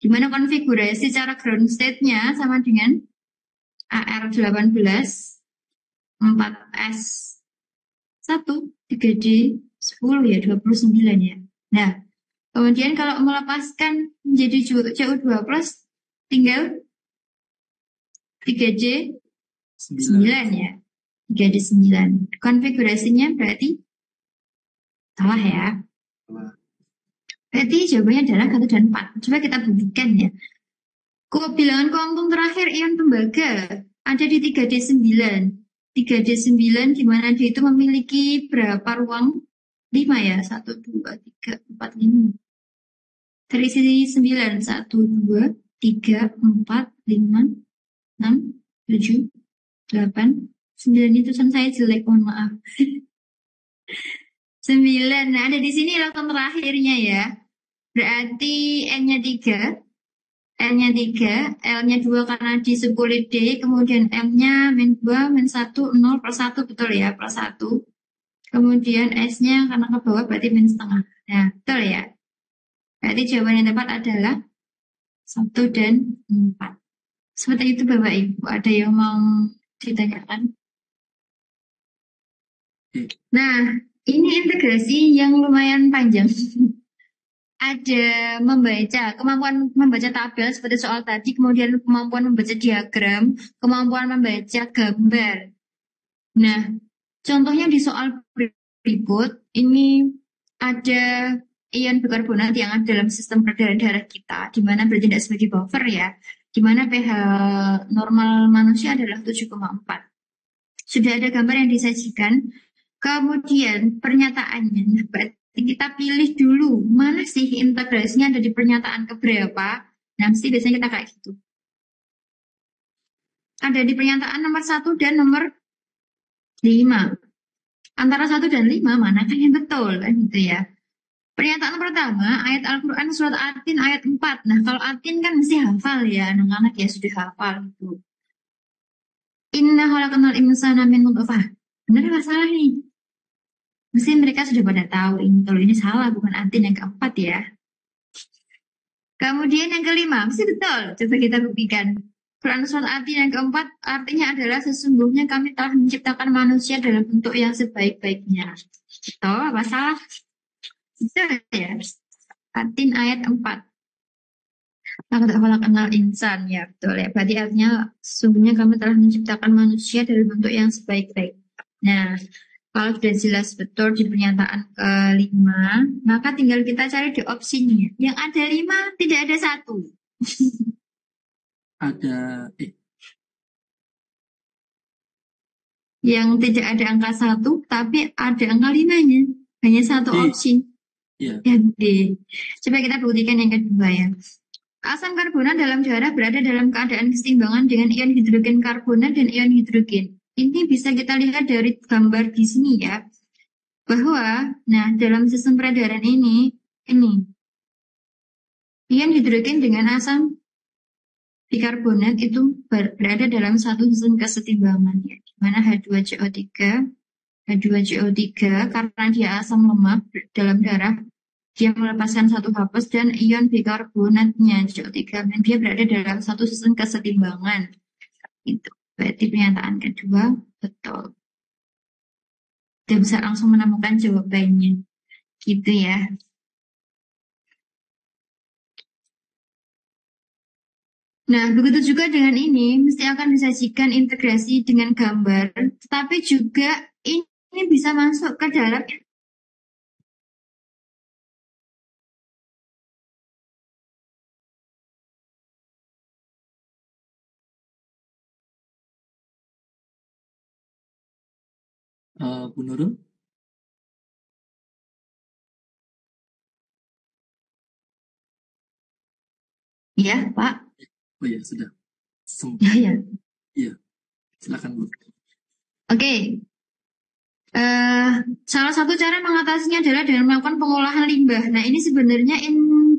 Di mana konfigurasi cara ground state-nya sama dengan AR18 4S 1 3D10 ya 29 ya. Nah, kemudian kalau melepaskan menjadi Cu2 plus tinggal 3D 9 ya. 3D9. Konfigurasinya berarti salah ya. Berarti jawabannya adalah 1 dan 4. Coba kita buktikan ya. Bilangan kuantum terakhir ion tembaga ada di 3D9. 3D9 di mana dia itu memiliki berapa ruang? 5 ya. 1, 2, 3, 4, 5. Terisi 9. 1, 2, 3, 4, 5, 6, 7, 8, 9 itu saya jelek, mohon maaf. 9. Nah, ada di sini elektron terakhirnya ya. Berarti N-nya 3. N-nya 3, L-nya 2 karena di sekulit D, kemudian M-nya min 2, min 1, 0, plus 1, betul ya, plus 1. Kemudian S-nya karena ke bawah berarti min setengah. Nah, betul ya. Berarti jawaban yang tepat adalah 1 dan 4. Seperti itu Bapak Ibu, ada yang mau ditanyakan? Nah, ini integrasi yang lumayan panjang. Ada kemampuan membaca tabel seperti soal tadi, kemudian kemampuan membaca diagram, kemampuan membaca gambar. Nah, contohnya di soal berikut, ini ada ion bikarbonat yang ada dalam sistem peredaran darah kita, di mana bertindak sebagai buffer ya, di mana pH normal manusia adalah 7,4. Sudah ada gambar yang disajikan, kemudian pernyataannya. Nah, berarti kita pilih dulu mana sih integrasinya ada di pernyataan keberapa. Nah, mesti biasanya kita kayak gitu. Ada di pernyataan nomor 1 dan nomor 5. Antara 1 dan 5 mana kan yang betul kan gitu ya. Pernyataan pertama, ayat Al-Quran surat Atin ayat 4. Nah, kalau Atin kan mesti hafal ya, anak-anak ya sudah hafal itu. Inna khalaqnal insana min nutfah. Benar nggak salah nih? Mesti mereka sudah pada tahu ini. Kalau ini salah, bukan Atin yang keempat ya. Kemudian yang kelima, mesti betul. Coba kita buktikan. Quran surat Atin yang keempat artinya adalah sesungguhnya kami telah menciptakan manusia dalam bentuk yang sebaik-baiknya. Betul apa salah? Betul ya. Atin ayat 4. Laqad khalaqnal insan ya betul ya. Berarti artinya sesungguhnya kami telah menciptakan manusia dalam bentuk yang sebaik-baik. Nah, kalau sudah jelas betul di pernyataan kelima, maka tinggal kita cari di opsinya. Yang ada 5, tidak ada 1. Ada Yang tidak ada angka 1, tapi ada angka 5-nya. Hanya satu D. opsi. Ya. Yang D. Coba kita buktikan yang kedua ya. Asam karbonat dalam darah berada dalam keadaan keseimbangan dengan ion hidrogen karbonat dan ion hidrogen. Ini bisa kita lihat dari gambar di sini ya. Bahwa, nah dalam sistem peredaran ini ion hidrogen dengan asam bikarbonat itu berada dalam satu susun kesetimbangan, ya, di mana H2CO3 karena dia asam lemak dalam darah, dia melepaskan satu hapus dan ion bikarbonatnya CO3, dan dia berada dalam satu susun kesetimbangan. Itu berarti pernyataan kedua betul. Kita bisa langsung menemukan jawabannya, gitu ya. Nah, begitu juga dengan ini, mesti akan disajikan integrasi dengan gambar, tetapi juga ini bisa masuk ke dalam Bu Nurul? ya, Pak. Oh ya, sudah. Ya. Iya, silakan Bu. Oke. Salah satu cara mengatasinya adalah dengan melakukan pengolahan limbah. Nah, ini sebenarnya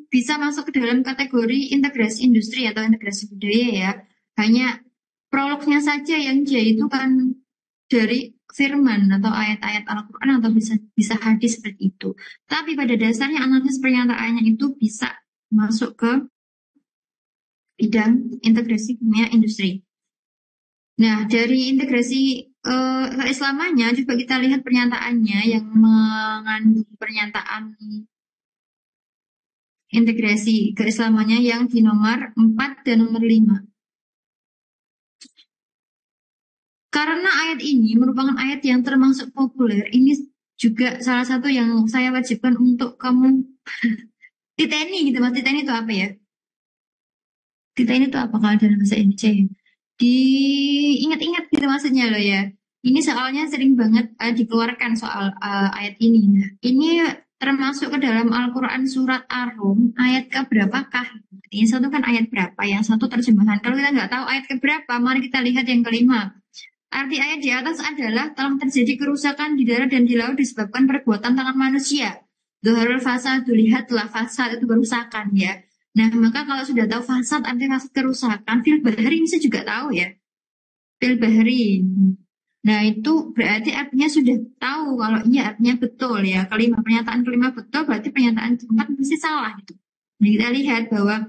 bisa masuk ke dalam kategori integrasi industri atau integrasi budaya ya. Hanya prolognya saja yang dia itu kan dari firman atau ayat-ayat Al-Quran atau bisa hadis seperti itu. Tapi pada dasarnya analisis pernyataannya itu bisa masuk ke bidang integrasi kimia industri. Nah, dari integrasi keislamannya juga kita lihat pernyataannya yang mengandung pernyataan integrasi keislamannya yang di nomor 4 dan nomor 5. Karena ayat ini merupakan ayat yang termasuk populer, ini juga salah satu yang saya wajibkan untuk kamu titeni gitu, Mas. Titeni itu apa ya? Titeni itu apa kalau dalam bahasa Indonesia? Diingat-ingat gitu maksudnya loh ya. Ini soalnya sering banget dikeluarkan soal ayat ini. Nah, ini termasuk ke dalam Al-Quran surat Ar-Rum ayat ke berapakah? Ini satu kan ayat berapa, yang satu terjemahan. Kalau kita nggak tahu ayat ke berapa, mari kita lihat yang kelima. Arti ayat di atas adalah telah terjadi kerusakan di darat dan di laut disebabkan perbuatan tangan manusia. Dhuharul fasad, lihatlah fasad itu kerusakan ya. Nah, maka kalau sudah tahu fasad, artinya fasad kerusakan, fil bahri bisa juga tahu ya. Fil bahri. Nah, itu berarti artinya sudah tahu kalau iya artinya betul ya. Pernyataan kelima betul, berarti pernyataan keempat mesti salah gitu. Nah, kita lihat bahwa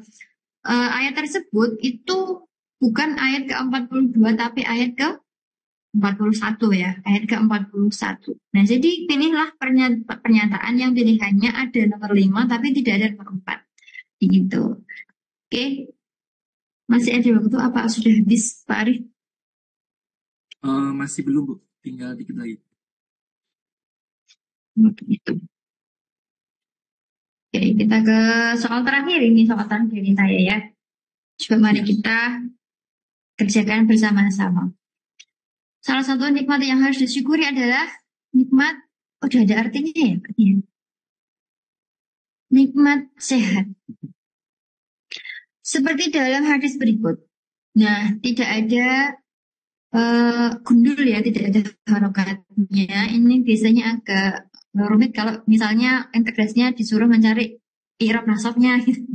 ayat tersebut itu bukan ayat ke-42, tapi ayat ke-41 ya. Ayat ke-41. Nah, jadi pilihlah pernyataan yang pilihannya ada nomor 5, tapi tidak ada nomor 4. Gitu. Oke. Masih ada waktu apa sudah habis, Pak Arif? Masih belum, Bu. Tinggal dikit lagi. Gitu. Oke, kita ke soal terakhir saya ya. Coba mari kita kerjakan bersama-sama. Salah satu nikmat yang harus disyukuri adalah nikmat, udah ada artinya ya, Pak? Nikmat sehat. Seperti dalam hadis berikut. Nah, tidak ada gundul ya, tidak ada harokatnya. Ini biasanya agak rumit kalau misalnya integrasinya disuruh mencari i'rab nasabnya gitu.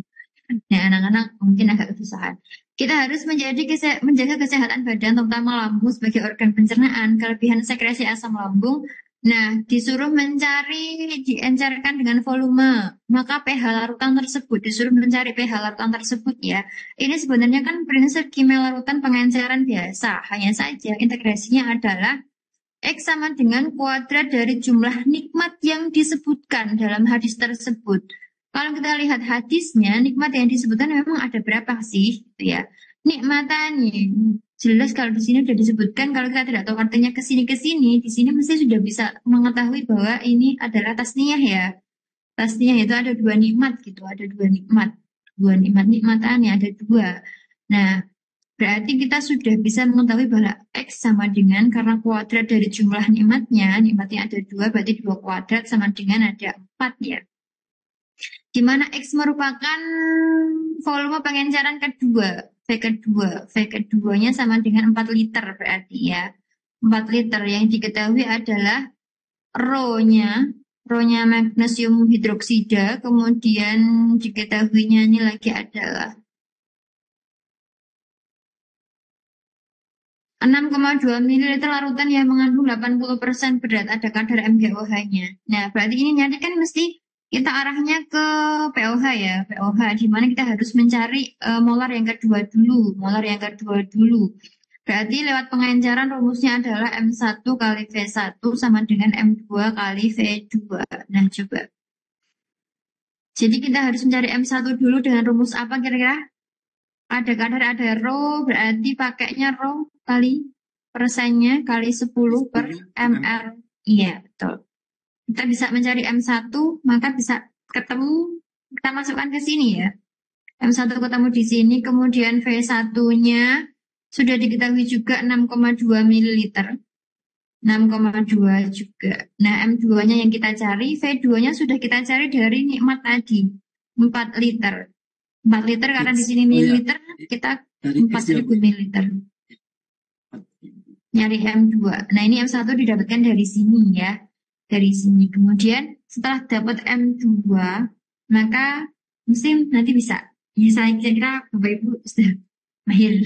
Nah, anak-anak mungkin agak kesusahan. Kita harus menjaga kesehatan badan, terutama lambung sebagai organ pencernaan. Kelebihan sekresi asam lambung. Nah, disuruh diencerkan dengan volume. Maka pH larutan tersebut, disuruh mencari pH larutan tersebut ya. Ini sebenarnya kan prinsip kimia larutan pengenceran biasa. Hanya saja integrasinya adalah X sama dengan kuadrat dari jumlah nikmat yang disebutkan dalam hadis tersebut. Kalau kita lihat hadisnya, nikmat yang disebutkan memang ada berapa sih? Gitu ya. Nikmatannya. Jelas kalau di sini sudah disebutkan, kalau kita tidak tahu artinya ke sini, di sini mesti sudah bisa mengetahui bahwa ini adalah tasniyah ya. Tasniyah itu ada 2 nikmat gitu, ada 2 nikmat. 2 nikmat, nikmatannya ada 2. Nah, berarti kita sudah bisa mengetahui bahwa X sama dengan, karena kuadrat dari jumlah nikmatnya ada 2, berarti 2 kuadrat sama dengan ada 4 ya. Di mana X merupakan volume pengenceran kedua. V keduanya sama dengan 4 liter berarti ya. 4 liter yang diketahui adalah Rho-nya magnesium hidroksida, kemudian diketahuinya ini lagi adalah 6,2 ml larutan yang mengandung 80% berat ada kadar MgOH-nya. Nah, berarti ini nanti kan mesti kita arahnya ke pOH ya, pOH, di mana kita harus mencari molar yang kedua dulu. Berarti lewat pengencaran rumusnya adalah M1 kali V1 sama dengan M2 kali V2. Nah, coba. Jadi kita harus mencari M1 dulu dengan rumus apa kira-kira? Ada kadar, ada rho, berarti pakainya rho kali persennya kali 10 per 10 ml. Iya, betul. Kita bisa mencari M1, maka bisa ketemu, kita masukkan ke sini ya. M1 ketemu di sini, kemudian V1-nya sudah diketahui juga 6,2 ml. 6,2 juga. Nah, M2-nya yang kita cari, V2-nya sudah kita cari dari nikmat tadi, 4 liter. 4 liter karena di sini Oh ya, mililiter, kita dari X ya 4.000 Bu. mililiter. Nyari M2. Nah, ini M1 didapatkan dari sini ya. Dari sini. Kemudian setelah dapat M2, maka mesti nanti bisa. Ya, saya kira Bapak Ibu sudah mahir.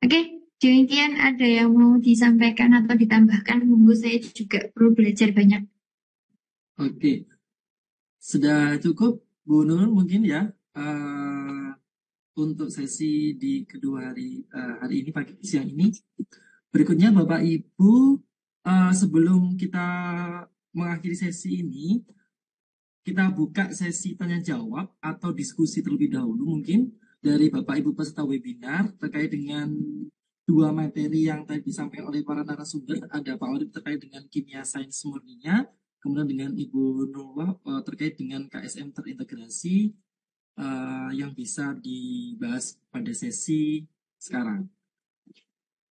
Oke, demikian ada yang mau disampaikan atau ditambahkan. Monggo, saya juga perlu belajar banyak. Oke, sudah cukup Bu Nur mungkin ya untuk sesi di kedua hari ini siang ini. Berikutnya Bapak Ibu, sebelum kita mengakhiri sesi ini, kita buka sesi tanya jawab atau diskusi terlebih dahulu mungkin dari Bapak Ibu peserta webinar terkait dengan dua materi yang tadi disampaikan oleh para narasumber. Ada Pak Orif terkait dengan kimia sains murninya, kemudian dengan Ibu Nurullah terkait dengan KSM terintegrasi yang bisa dibahas pada sesi sekarang.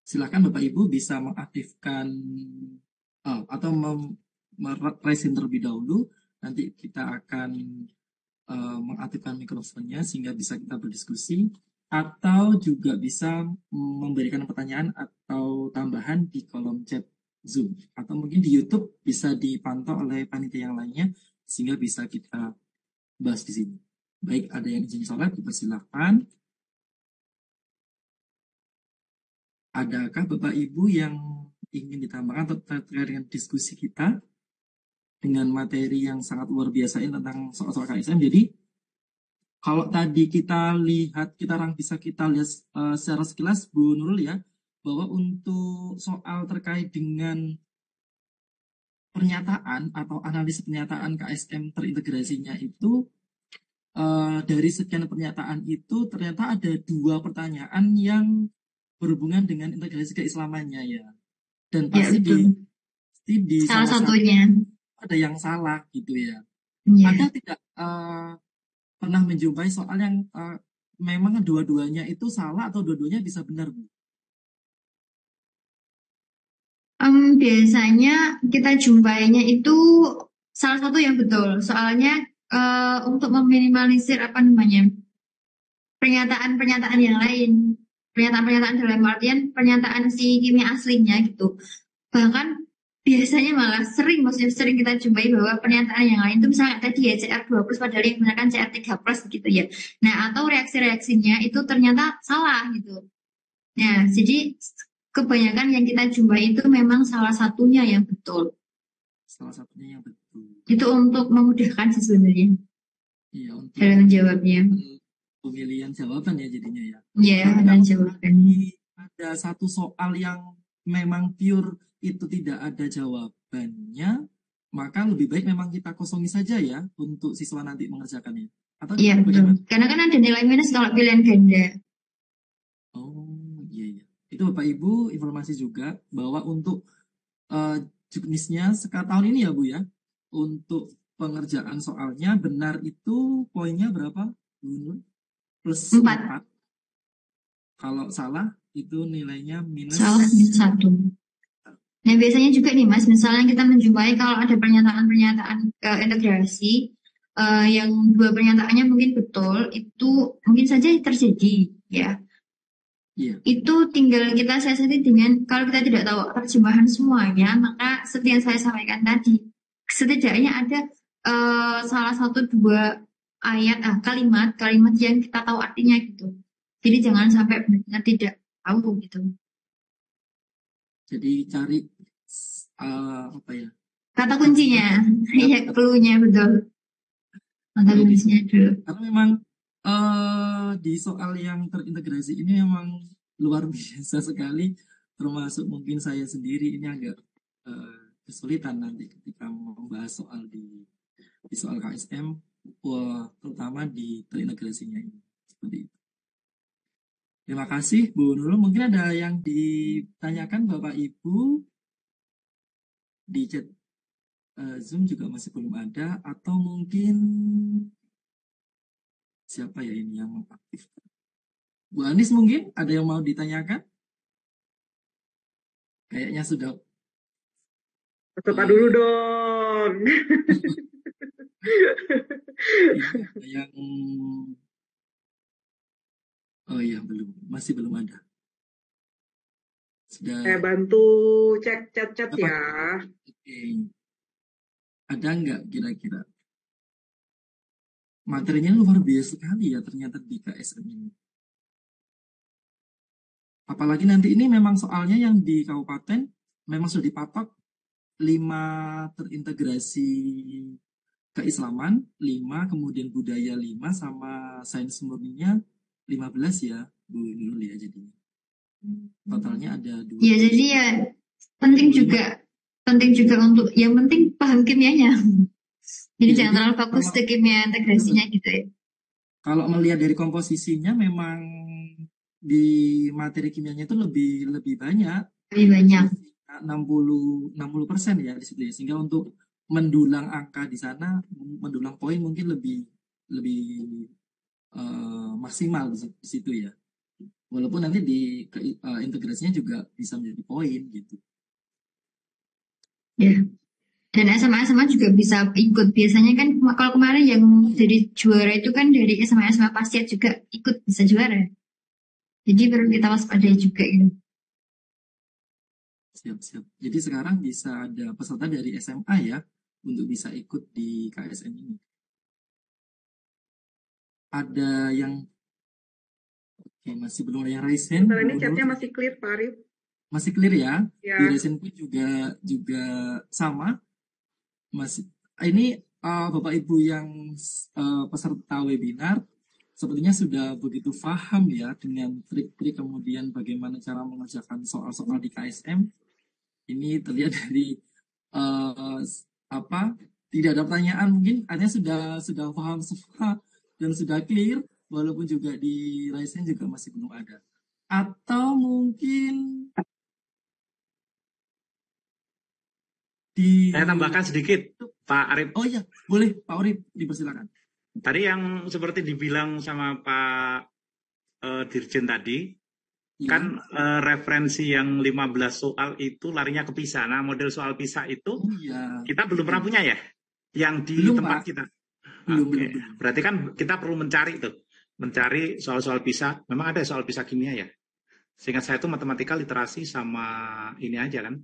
Silakan Bapak Ibu bisa mengaktifkan atau meresin terlebih dahulu. Nanti kita akan mengaktifkan mikrofonnya sehingga bisa kita berdiskusi, atau juga bisa memberikan pertanyaan atau tambahan di kolom chat Zoom, atau mungkin di YouTube bisa dipantau oleh panitia yang lainnya sehingga bisa kita bahas di sini. Baik, ada yang izin sholat, dipersilakan. Adakah Bapak Ibu yang ingin ditambahkan terkait dengan diskusi kita dengan materi yang sangat luar biasa ini tentang soal-soal KSM? Jadi kalau tadi kita lihat, bisa kita lihat secara sekilas Bu Nurul ya, bahwa untuk soal terkait dengan pernyataan atau analisis pernyataan KSM terintegrasinya itu, dari sekian pernyataan itu ternyata ada 2 pertanyaan yang berhubungan dengan integrasi keislamannya ya. Dan pasti di salah satunya ada yang salah gitu ya. ya. Anda tidak pernah menjumpai soal yang memang dua-duanya itu salah atau dua-duanya bisa benar, Bu? Biasanya kita jumpainya itu salah satu yang betul. Soalnya untuk meminimalisir pernyataan-pernyataan yang lain, pernyataan-pernyataan dalam artian pernyataan si kimia aslinya gitu. Bahkan biasanya malah sering kita jumpai bahwa pernyataan yang lain itu misalnya tadi ya CR2+ padahal yang menggunakan CR3+ gitu ya. Nah, atau reaksi-reaksinya itu ternyata salah gitu. Nah, jadi kebanyakan yang kita jumpai itu memang salah satunya yang betul. Salah satunya yang betul. Itu untuk memudahkan sih sebenarnya. Iya, untuk dalam menjawabnya. Pemilihan jawaban ya jadinya ya. Iya, dan jawaban. Ada satu soal yang memang pure itu tidak ada jawabannya, maka lebih baik memang kita kosongi saja ya untuk siswa nanti mengerjakannya. Atau iya, betul. Karena kan ada nilai minus kalau pilihan ganda. Oh, iya. Itu Bapak Ibu informasi juga bahwa untuk jenisnya tahun ini ya Bu ya, untuk pengerjaan soalnya benar itu poinnya berapa? Plus 4. Kalau salah itu nilainya minus. Salah minus 1. Nah, biasanya juga nih Mas, misalnya kita menjumpai kalau ada pernyataan-pernyataan integrasi yang 2 pernyataannya mungkin betul, itu mungkin saja terjadi ya. Iya. Itu tinggal kita siasati dengan, kalau kita tidak tahu terjemahan semuanya, maka seperti yang saya sampaikan tadi, setidaknya ada salah 1-2 ayat, kalimat yang kita tahu artinya gitu. Jadi jangan sampai benar-benar tidak tahu gitu. Jadi cari apa ya? Kata kuncinya, ya clue-nya betul. Kata Jadi kuncinya dulu. karena memang di soal yang terintegrasi ini memang luar biasa sekali, termasuk mungkin saya sendiri ini agak kesulitan nanti ketika membahas soal di soal KSM, terutama di terintegrasinya ini. Seperti itu. Terima kasih Bu Nurul. Mungkin ada yang ditanyakan Bapak Ibu di chat Zoom juga masih belum ada, atau mungkin siapa ya ini yang aktif? Bu Anis mungkin ada yang mau ditanyakan? Kayaknya sudah. Coba dulu dong. Ini ada yang oh iya masih belum ada. Sudah. Saya bantu cek chat-chat ya. Oke. Ada nggak kira-kira? Materinya luar biasa sekali ya ternyata di KSM ini. Apalagi nanti ini memang soalnya yang di kabupaten memang sudah dipatok 5 terintegrasi keislaman, 5 kemudian budaya 5 sama sains murninya 15 ya Bu Nurul ya jadinya. Totalnya ada 2. Ya jadi ya penting juga untuk yang penting paham kimianya. Jadi jangan terlalu fokus ke kimia integrasinya gitu ya. Kalau melihat dari komposisinya memang di materi kimianya itu lebih banyak. Lebih banyak. 60% ya di situ ya. Sehingga untuk mendulang angka di sana, mendulang poin mungkin lebih maksimal di situ ya. Walaupun nanti di integrasinya juga bisa menjadi poin gitu. Ya. Dan SMA juga bisa ikut. Biasanya kan kalau kemarin yang jadi juara itu kan dari SMA Pasiat juga ikut bisa juara. Jadi perlu kita waspadai juga gitu. Siap. Jadi sekarang bisa ada peserta dari SMA ya untuk bisa ikut di KSM ini. Ada yang oke, masih belum ada yang raise hand. Sekarang ini chatnya masih clear Pak Arif. Masih clear ya? Ya. Di raise hand pun juga sama. Masih ini Bapak Ibu yang peserta webinar sepertinya sudah begitu paham ya dengan trik-trik kemudian bagaimana cara mengerjakan soal-soal di KSM. Ini terlihat dari tidak ada pertanyaan, mungkin artinya sudah paham semua dan sudah clear, walaupun juga di raise hand juga masih belum ada. Atau mungkin Saya tambahkan sedikit, Pak Arif. Oh iya, boleh Pak Arif, dipersilakan. Tadi yang seperti dibilang sama Pak Dirjen tadi, Ya. kan referensi yang 15 soal itu larinya ke PISA. Nah, model soal PISA itu kita belum pernah punya ya, yang di belum, tempat Pak. kita. Belum. Berarti kan kita perlu mencari soal-soal PISA. Memang ada soal PISA kimia ya. Seingat saya itu matematika, literasi, sama ini aja kan.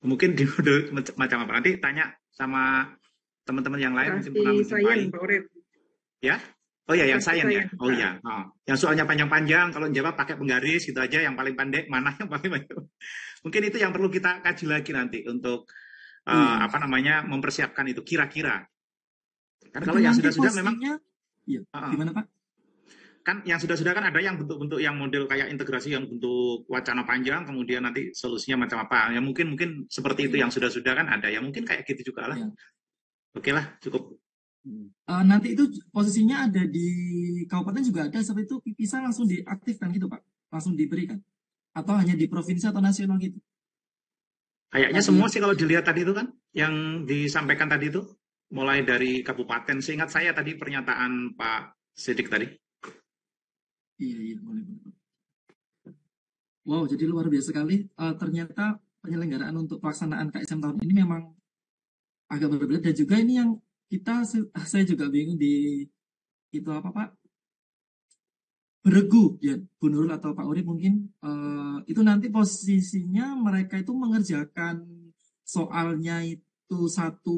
Mungkin di model macam apa. Nanti tanya sama teman-teman yang lain mungkin pernah menjumpai. Ya? Oh ya, yang sains ya. Oh iya. Oh. Yang soalnya panjang-panjang, kalau jawab pakai penggaris gitu aja. Yang paling pendek mana yang paling banyak. Mungkin itu yang perlu kita kaji lagi nanti untuk mempersiapkan itu kira-kira. Kan kalau yang sudah-sudah memang. Iya. Gimana Pak? Kan yang sudah-sudah kan ada yang bentuk-bentuk yang model kayak integrasi yang bentuk wacana panjang, kemudian nanti solusinya macam apa. Ya mungkin seperti itu yang sudah-sudah kan ada. Ya mungkin kayak gitu juga lah. Ya. Oke lah, cukup. Nanti itu posisinya ada di kabupaten juga ada, seperti itu bisa langsung diaktifkan gitu Pak? Langsung diberikan? Atau hanya di provinsi atau nasional gitu? Kayaknya semua sih kalau dilihat tadi itu kan, yang disampaikan tadi itu, mulai dari kabupaten. Seingat saya tadi pernyataan Pak Sidik tadi. Iya, boleh. Wow, jadi luar biasa sekali. Ternyata penyelenggaraan untuk pelaksanaan KSM tahun ini memang agak berbeda. Dan juga ini yang saya juga bingung di itu apa Pak? Beregu ya, Bu Nurul atau Pak Urip mungkin itu nanti posisinya mereka itu mengerjakan soalnya itu satu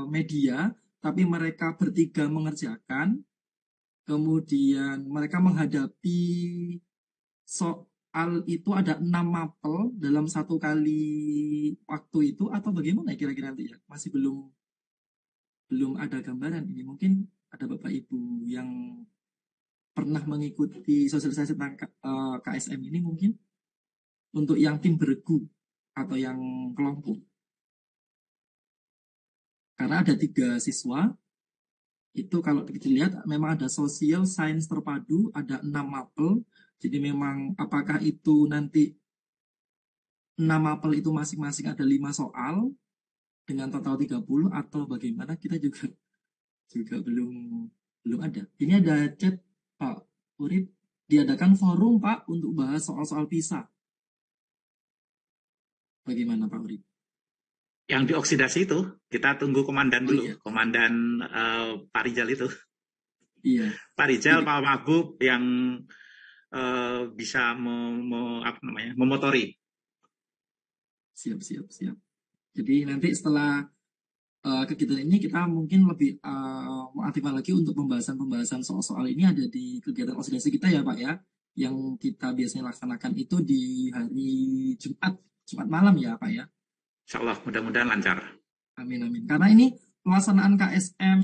media, tapi mereka bertiga mengerjakan, kemudian mereka menghadapi soal itu ada 6 mapel dalam satu kali waktu itu atau bagaimana kira-kira nanti ya? Masih belum ada gambaran ini. Mungkin ada Bapak Ibu yang pernah mengikuti sosialisasi tentang KSM ini mungkin untuk yang tim bergu atau yang kelompok. Karena ada 3 siswa, itu kalau kita lihat memang ada sosial sains terpadu, ada 6 mapel. Jadi memang apakah itu nanti 6 mapel itu masing-masing ada 5 soal dengan total 30 atau bagaimana, kita juga belum ada. Ini ada chat Pak Urip, diadakan forum Pak untuk bahas soal-soal PISA. Bagaimana Pak Urip? Yang dioksidasi itu, kita tunggu komandan dulu. Iya. Komandan Pak Rijal itu. Iya. Pak Rijal, Jadi, Pak Wagub yang bisa memotori. siap. Jadi nanti setelah kegiatan ini kita mungkin lebih aktifkan lagi untuk pembahasan soal-soal ini ada di kegiatan oksidasi kita ya Pak ya, yang kita biasanya laksanakan itu di hari Jumat malam ya Pak ya. Insya Allah, mudah-mudahan lancar. Amin. Karena ini pelaksanaan KSM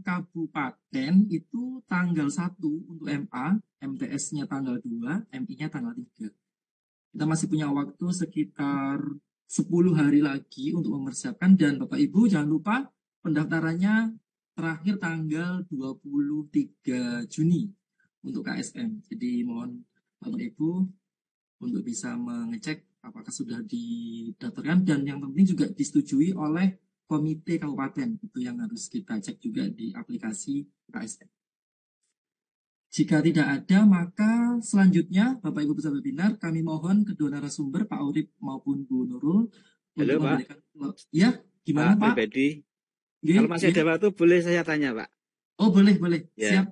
Kabupaten itu tanggal 1 untuk MA, MTS-nya tanggal 2, MI-nya tanggal 3. Kita masih punya waktu sekitar 10 hari lagi untuk mempersiapkan, dan Bapak Ibu jangan lupa pendaftarannya terakhir tanggal 23 Juni untuk KSM. Jadi mohon Bapak Ibu untuk bisa mengecek apakah sudah didaftarkan, dan yang penting juga disetujui oleh komite kabupaten. Itu yang harus kita cek juga di aplikasi KSM. Jika tidak ada, maka selanjutnya Bapak Ibu peserta webinar, kami mohon kedua narasumber Pak Urip maupun Bu Nurul Halo, untuk Pak. memberikan. Ya, gimana Pak? Pribadi. Nggih, Kalau masih nggih. ada waktu, boleh saya tanya, Pak? Oh boleh. Ya. Siap.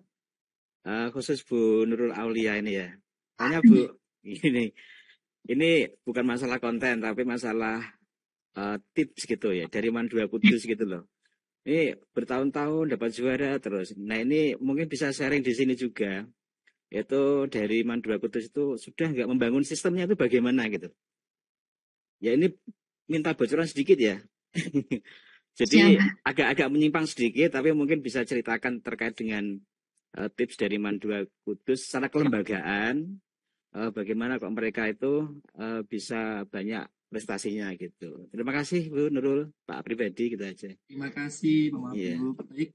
Khusus Bu Nurul Aulia ini ya. Tanya Bu, ini bukan masalah konten, tapi masalah tips gitu ya, dari Mandua Kudus gitu loh. Ini bertahun-tahun dapat juara terus. Nah ini mungkin bisa sharing di sini juga. Yaitu dari Mandua Kudus itu sudah nggak membangun sistemnya itu bagaimana gitu. Ya ini minta bocoran sedikit ya. Jadi agak-agak menyimpang sedikit, tapi mungkin bisa ceritakan terkait dengan tips dari Mandua Kudus secara kelembagaan. Bagaimana kok mereka itu bisa banyak prestasinya gitu. Terima kasih Bu Nurul, Pak pribadi gitu aja. Terima kasih Pak Maaf Iya. dulu. Baik.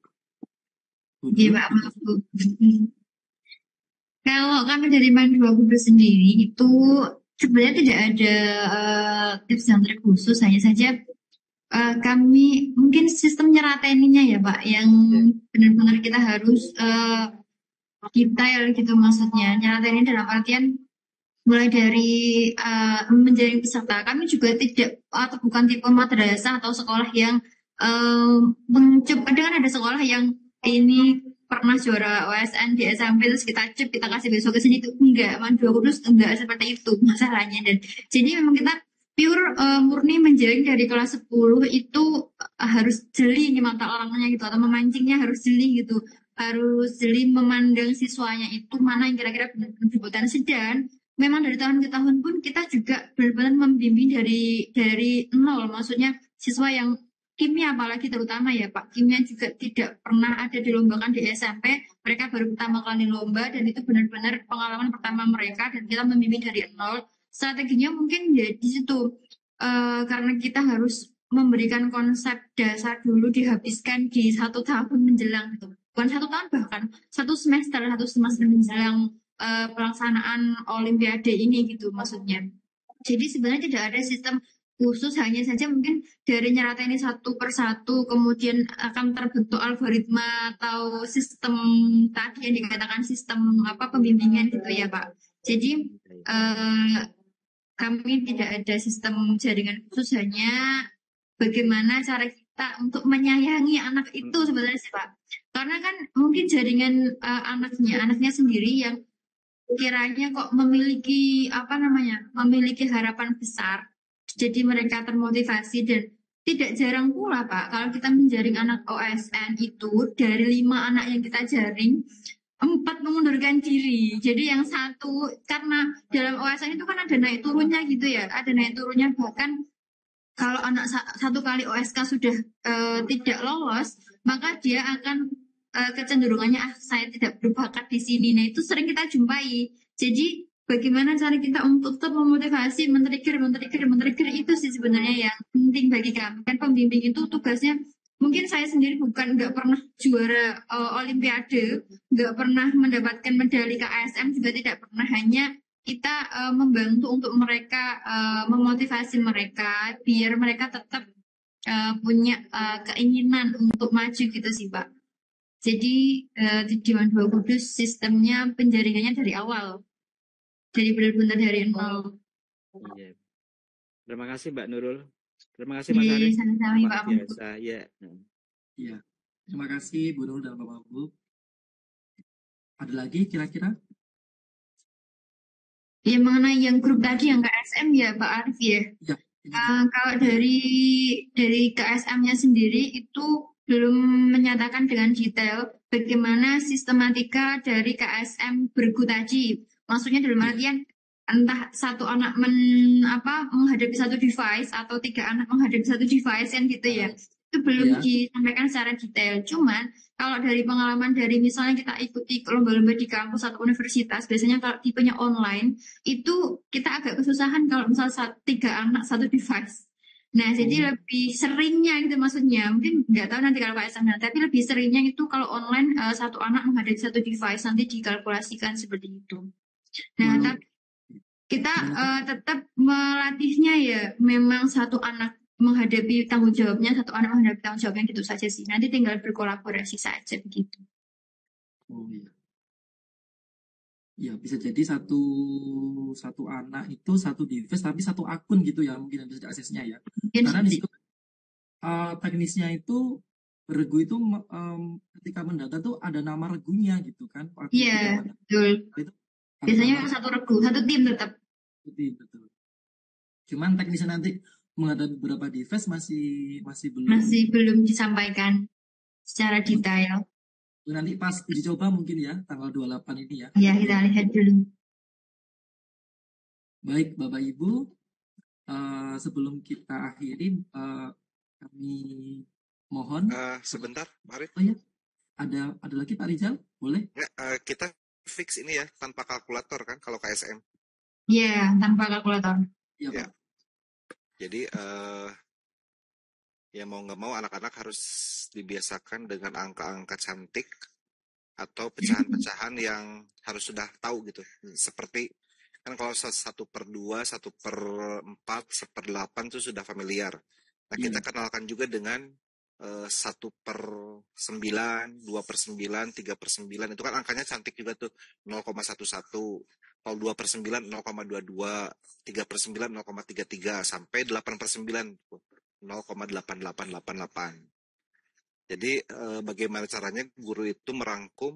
Bu Iya, Nurul. Pak, maaf, Bu. Kalau kami dari Mandua Kudus sendiri itu sebenarnya tidak ada tips yang terkhusus, hanya saja kami mungkin sistem nyerateninya ya Pak, yang benar-benar kita harus detail gitu, maksudnya nyeratenin dalam artian mulai dari menjaring peserta. Kami juga tidak atau bukan tipe madrasah atau sekolah yang kadang kan ada sekolah yang ini pernah juara OSN di SMP terus kita kasih besok ke sini, itu enggak. Mandua Kudus enggak seperti itu masalahnya. Dan jadi memang kita pure murni menjaring dari kelas 10 itu harus jeli nih mata orangnya gitu, atau memancingnya harus jeli gitu, harus jeli memandang siswanya itu mana yang kira-kira benar-benar berpotensi. Dan memang dari tahun ke tahun pun kita juga benar-benar membimbing dari nol, maksudnya siswa yang kimia apalagi terutama ya Pak, kimia juga tidak pernah ada dilombakan di SMP, mereka baru pertama kali lomba, dan itu benar-benar pengalaman pertama mereka, dan kita membimbing dari nol. Strateginya mungkin ya di situ, karena kita harus memberikan konsep dasar dulu, dihabiskan di 1 tahun menjelang gitu, bukan 1 tahun, bahkan 1 semester menjelang pelaksanaan Olimpiade ini gitu maksudnya. Jadi sebenarnya tidak ada sistem khusus, hanya saja mungkin dari nyeratain satu persatu, kemudian akan terbentuk algoritma atau sistem tadi yang dikatakan sistem pembimbingan gitu ya Pak. Jadi kami tidak ada sistem jaringan khusus, hanya bagaimana cara kita untuk menyayangi anak itu sebenarnya sih Pak. Karena kan mungkin jaringan anaknya sendiri yang kiranya kok memiliki memiliki harapan besar, jadi mereka termotivasi. Dan tidak jarang pula Pak, kalau kita menjaring anak OSN itu dari 5 anak yang kita jaring, 4 mengundurkan diri. Jadi yang satu, karena dalam OSN itu kan ada naik turunnya gitu ya, ada naik turunnya. Bahkan kalau anak satu kali OSK sudah tidak lolos, maka dia akan kecenderungannya saya tidak berbakat di sini. Nah itu sering kita jumpai. Jadi bagaimana cara kita untuk tetap memotivasi, men-trigger itu sih sebenarnya yang penting bagi kami. Kan pembimbing itu tugasnya, mungkin saya sendiri nggak pernah juara Olimpiade, nggak pernah mendapatkan medali KSM juga tidak pernah, hanya kita membantu untuk mereka, memotivasi mereka biar mereka tetap punya keinginan untuk maju gitu sih Pak. Jadi di Dewan Dua Kudus sistemnya penjaringannya dari awal, jadi benar-benar dari nol. Iya. Terima kasih Mbak Nurul. Terima kasih Mas Arif. Sama-sama Luar Pak. biasa. Ya. Iya. Terima kasih Bu Nurul dan Bapak Ibu. Ada lagi kira-kira? Ya mengenai yang grup tadi yang KSM ya Pak Arif ya. Ya. Kalau dari KSM-nya sendiri itu belum menyatakan dengan detail bagaimana sistematika dari KSM bergu tadi. Maksudnya dalam artian entah satu anak menghadapi satu device atau 3 anak menghadapi satu device kan gitu ya. Itu belum disampaikan secara detail. Cuman kalau dari pengalaman dari misalnya kita ikuti lomba-lomba di kampus atau universitas, biasanya kalau tipenya online itu kita agak kesusahan kalau misalnya 3 anak satu device. Nah, jadi lebih seringnya gitu maksudnya. Mungkin nggak tahu nanti kalau Pak Esam, tapi lebih seringnya itu kalau online satu anak menghadapi satu device, nanti dikalkulasikan seperti itu. Nah, tapi kita tetap melatihnya ya memang satu anak menghadapi tanggung jawabnya, satu anak menghadapi tanggung jawabnya gitu saja sih. Nanti tinggal berkolaborasi saja begitu. Oh iya. Ya bisa jadi satu anak itu satu device tapi satu akun gitu ya, mungkin bisa diaksesnya ya. Karena di situ teknisnya itu regu itu ketika mendata tuh ada nama regunya gitu kan. Iya, betul. Itu biasanya satu regu, satu tim tetap. Betul. Cuman teknisnya nanti menghadapi beberapa device masih belum disampaikan secara detail. Nanti pas uji coba mungkin ya tanggal 28 ini ya. Ya, kita lihat dulu. Baik Bapak Ibu, sebelum kita akhiri kami mohon sebentar Pak Arif. Oh ya, ada lagi Pak Rizal, boleh? Ya, kita fix ini ya tanpa kalkulator kan kalau KSM. Iya, tanpa kalkulator. Iya, Pak. Jadi ya mau nggak mau anak-anak harus dibiasakan dengan angka-angka cantik atau pecahan-pecahan yang harus sudah tahu gitu. Seperti kan kalau 1/2, 1/4, 1/8 itu sudah familiar. Nah kita kenalkan juga dengan 1/9, 2/9, 3/9 itu kan angkanya cantik juga tuh 0,11. Kalau 2/9 0,22, 3/9 0,33 sampai 8/9 0,8888. Jadi bagaimana caranya guru itu merangkum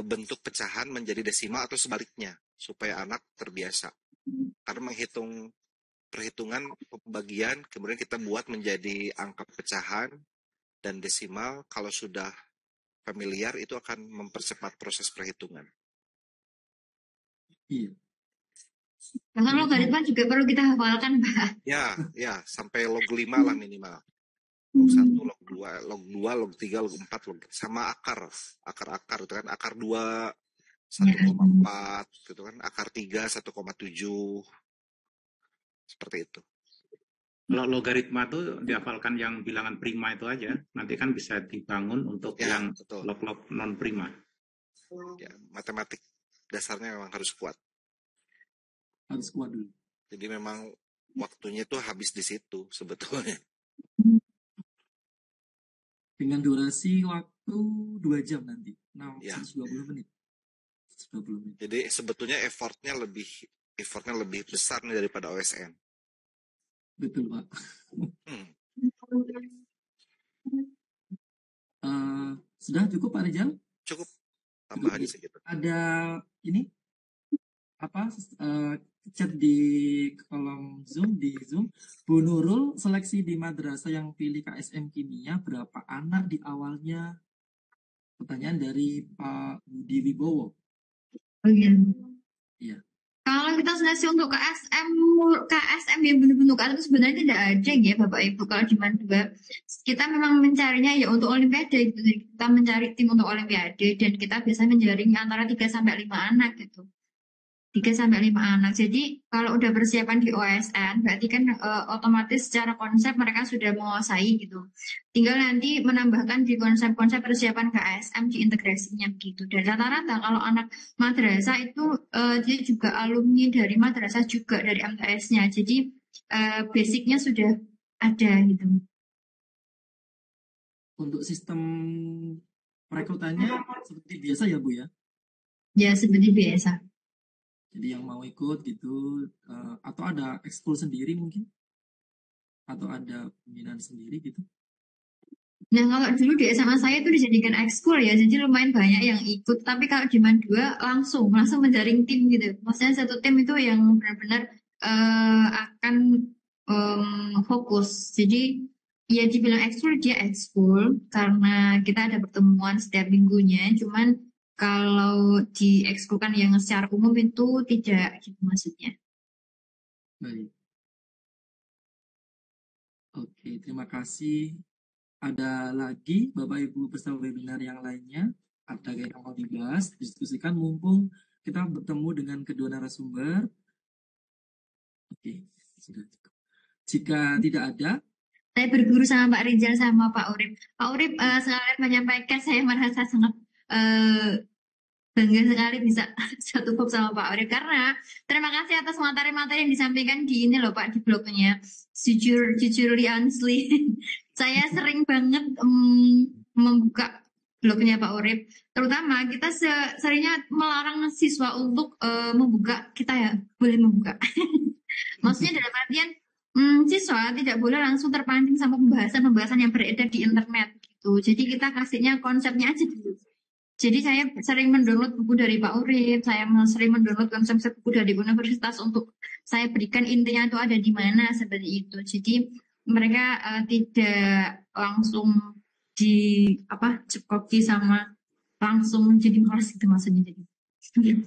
bentuk pecahan menjadi desimal atau sebaliknya supaya anak terbiasa. Karena menghitung perhitungan pembagian kemudian kita buat menjadi angka pecahan dan desimal, kalau sudah familiar itu akan mempercepat proses perhitungan. Iya. Bahkan logaritma juga perlu kita hafalkan, Pak. Ya, sampai log 5 lah minimal. Log 1, log 2, log 2, log 3, log 4, log sama akar itu kan, akar 2 1,4 gitu kan, akar 3 1,7 seperti itu. Kalau logaritma tuh dihafalkan yang bilangan prima itu aja, nanti kan bisa dibangun untuk yang log-log non prima. Ya, matematik dasarnya memang harus kuat. Harus kuat dulu. Jadi memang waktunya tuh habis di situ sebetulnya. Dengan durasi waktu 2 jam nanti, 120 menit. 120 menit. Jadi sebetulnya effortnya lebih besar nih daripada OSN. Betul Pak. Sudah cukup Pak Rizal? Cukup. Tambahan segitu. Ada ini chat di kolom Zoom Bu Nurul, seleksi di madrasah yang pilih KSM Kimia berapa anak di awalnya? Pertanyaan dari Pak Budi Wibowo. Oh iya. Iya. Kalau kita seleksi untuk KSM yang benar-benar KSM itu sebenarnya tidak ada ya Bapak Ibu. Kalau di Mandua kita memang mencarinya ya untuk Olimpiade gitu. Jadi kita mencari tim untuk Olimpiade dan kita biasanya menjaring antara 3 sampai 5 anak gitu. 3 sampai 5 anak. Jadi kalau udah persiapan di OSN berarti kan otomatis secara konsep mereka sudah menguasai gitu. Tinggal nanti menambahkan di konsep-konsep persiapan KSM di integrasinya gitu. Dan rata-rata kalau anak madrasah itu dia juga alumni dari madrasah juga dari MTS-nya. Jadi basicnya sudah ada gitu. Untuk sistem perekrutannya seperti biasa ya Bu ya? Ya seperti biasa. Jadi yang mau ikut gitu, atau ada ekskul sendiri mungkin? Atau ada pembinaan sendiri gitu? Nah kalau dulu di SMA saya itu dijadikan ekskul ya, jadi lumayan banyak yang ikut. Tapi kalau di Mandua langsung menjaring tim gitu. Maksudnya satu tim itu yang benar-benar akan fokus. Jadi ya dibilang ekskul dia ekskul karena kita ada pertemuan setiap minggunya. Cuman kalau diekskulkan yang secara umum itu tidak gitu maksudnya. Baik. Oke, terima kasih. Ada lagi Bapak Ibu peserta webinar yang lainnya? Ada yang mau dibahas, diskusikan mumpung kita bertemu dengan kedua narasumber. Oke, sudah cukup. Jika tidak ada, Saya berguru sama Pak Rizal sama Pak Urip. Pak Urip sekalian menyampaikan saya merasa sangat bangga sekali bisa satu bab sama Pak Urip karena terima kasih atas materi-materi yang disampaikan di ini loh Pak di blognya. Jujur honestly, saya sering banget membuka blognya Pak Urip. Terutama kita seringnya melarang siswa untuk membuka, kita ya boleh membuka. Maksudnya dalam artian siswa tidak boleh langsung terpancing sama pembahasan-pembahasan yang beredar di internet gitu. Jadi kita kasihnya konsepnya aja dulu. Jadi saya sering mendownload buku dari Pak Urip, saya sering mendownload konsep buku dari universitas untuk saya berikan intinya itu ada di mana seperti itu. Jadi mereka tidak langsung cekoki sama langsung jadi malas gitu maksudnya. Jadi.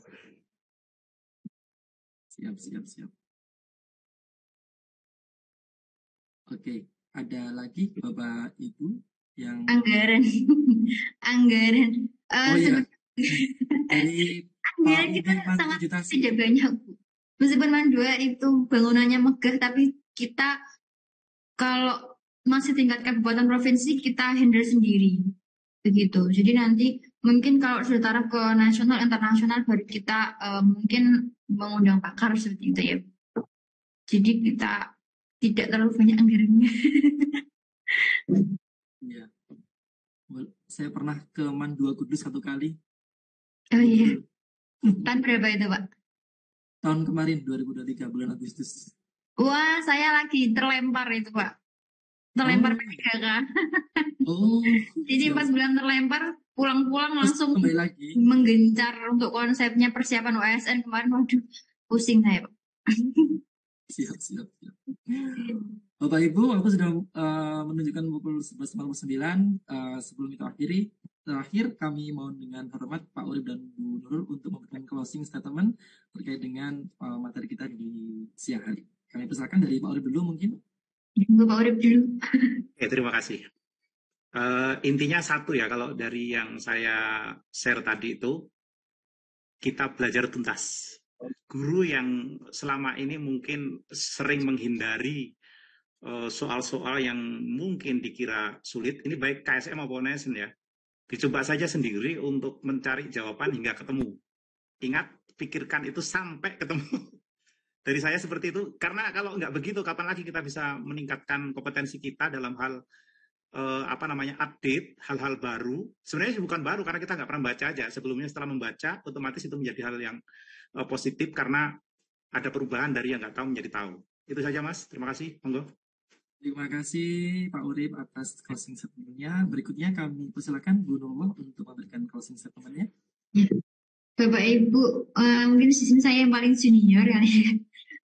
Siap. Oke, ada lagi Bapak Ibu yang anggaran. Oh iya, dari Anggaran kita sangat tidak banyak Bu. Meskipun Mandua itu bangunannya megah, tapi kita kalau masih tingkat kabupaten provinsi kita handle sendiri begitu. Jadi nanti mungkin kalau sudah taraf ke nasional internasional baru kita mungkin mengundang pakar seperti itu ya. Jadi kita tidak terlalu banyak anggarannya. Iya. Saya pernah ke Mandua Kudus 1 kali. Oh iya. Tahun berapa itu Pak? Tahun kemarin 2023 bulan Agustus. Wah, saya lagi terlempar itu Pak. Terlempar P3K. Oh. Jadi pas bulan terlempar, pulang-pulang langsung kembali lagi menggencar untuk konsepnya persiapan OSN kemarin. Waduh, pusing saya Pak. Siap. Bapak Ibu, aku sudah menunjukkan pukul 11.49. Sebelum itu terakhir kami mohon dengan hormat Pak Urip dan Bu Nurul untuk memberikan closing statement terkait dengan materi kita di siang hari. Kami persilakan dari Pak Urip dulu mungkin. Pak Urip dulu. Oke, terima kasih. Intinya satu ya, kalau dari yang saya share tadi itu, kita belajar tuntas. Guru yang selama ini mungkin sering menghindari soal-soal yang mungkin dikira sulit, ini baik KSM maupun OSN ya, dicoba saja sendiri untuk mencari jawaban hingga ketemu. Ingat, pikirkan itu sampai ketemu. Dari saya seperti itu, karena kalau nggak begitu, kapan lagi kita bisa meningkatkan kompetensi kita dalam hal update hal-hal baru. Sebenarnya bukan baru karena kita nggak pernah baca aja. Sebelumnya setelah membaca, otomatis itu menjadi hal yang positif karena ada perubahan dari yang nggak tahu menjadi tahu. Itu saja Mas, terima kasih. Monggo. Terima kasih Pak Urip atas closing statement-nya. Berikutnya kami persilakan Bu Nurul untuk memberikan closing statement-nya. Ya. Bapak Ibu, mungkin di sini saya yang paling junior ya.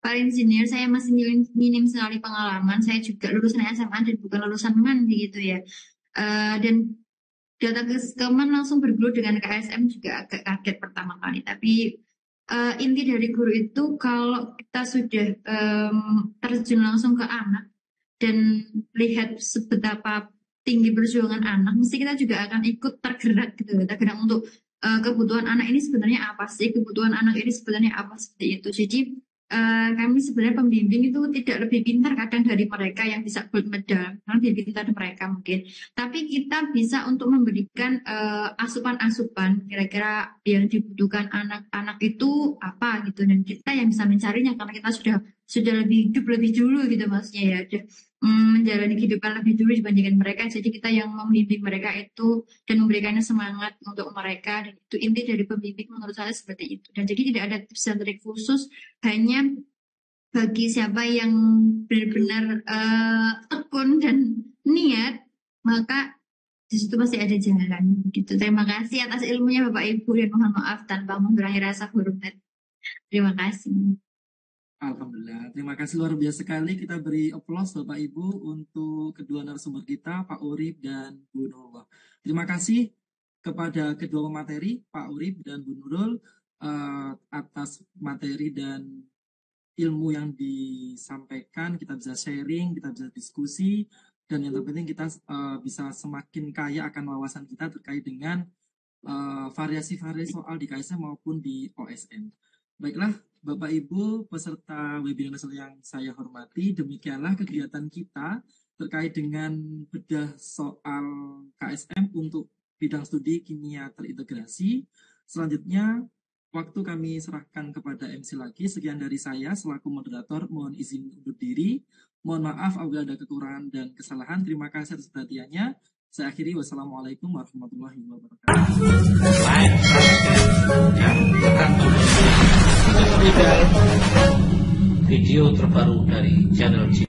Paling senior, saya masih minim sekali pengalaman. Saya juga lulusan SMA dan bukan lulusan MAN gitu ya. Dan di otak Kemen langsung berguru dengan KSM juga agak kaget pertama kali. Tapi inti dari guru itu kalau kita sudah terjun langsung ke anak dan lihat seberapa tinggi perjuangan anak, mesti kita juga akan ikut tergerak gitu, tergerak untuk kebutuhan anak ini sebenarnya apa sih, kebutuhan anak ini sebenarnya apa seperti itu. Jadi kami sebenarnya pembimbing itu tidak lebih pintar kadang dari mereka yang bisa gold medal, karena lebih pintar dari mereka mungkin. Tapi kita bisa untuk memberikan asupan-asupan kira-kira yang dibutuhkan anak-anak itu apa gitu, dan kita yang bisa mencarinya karena kita sudah lebih hidup lebih dulu gitu maksudnya ya, udah menjalani kehidupan lebih dulu dibandingkan mereka. Jadi kita yang membimbing mereka itu dan memberikannya semangat untuk mereka, dan itu inti dari pembimbing menurut saya seperti itu. Dan jadi tidak ada tips dan trik khusus, hanya bagi siapa yang benar-benar tekun dan niat, maka di situ pasti ada jalan gitu. Terima kasih atas ilmunya Bapak Ibu, dan mohon maaf tanpa mengurangi rasa hormat. Terima kasih. Alhamdulillah, terima kasih luar biasa sekali. Kita beri aplaus Bapak Ibu untuk kedua narasumber kita, Pak Urip dan Bu Nurul. Terima kasih kepada kedua pemateri, Pak Urip dan Bu Nurul, atas materi dan ilmu yang disampaikan. Kita bisa sharing, kita bisa diskusi, dan yang terpenting kita bisa semakin kaya akan wawasan kita terkait dengan variasi-variasi soal di KSM maupun di OSN. Baiklah, Bapak Ibu peserta webinar yang saya hormati, demikianlah kegiatan kita terkait dengan bedah soal KSM untuk bidang studi kimia terintegrasi. Selanjutnya, waktu kami serahkan kepada MC lagi. Sekian dari saya selaku moderator, mohon izin undur diri. Mohon maaf apabila ada kekurangan dan kesalahan. Terima kasih atas perhatiannya. Saya akhiri, wassalamualaikum warahmatullahi wabarakatuh. Video terbaru dari channel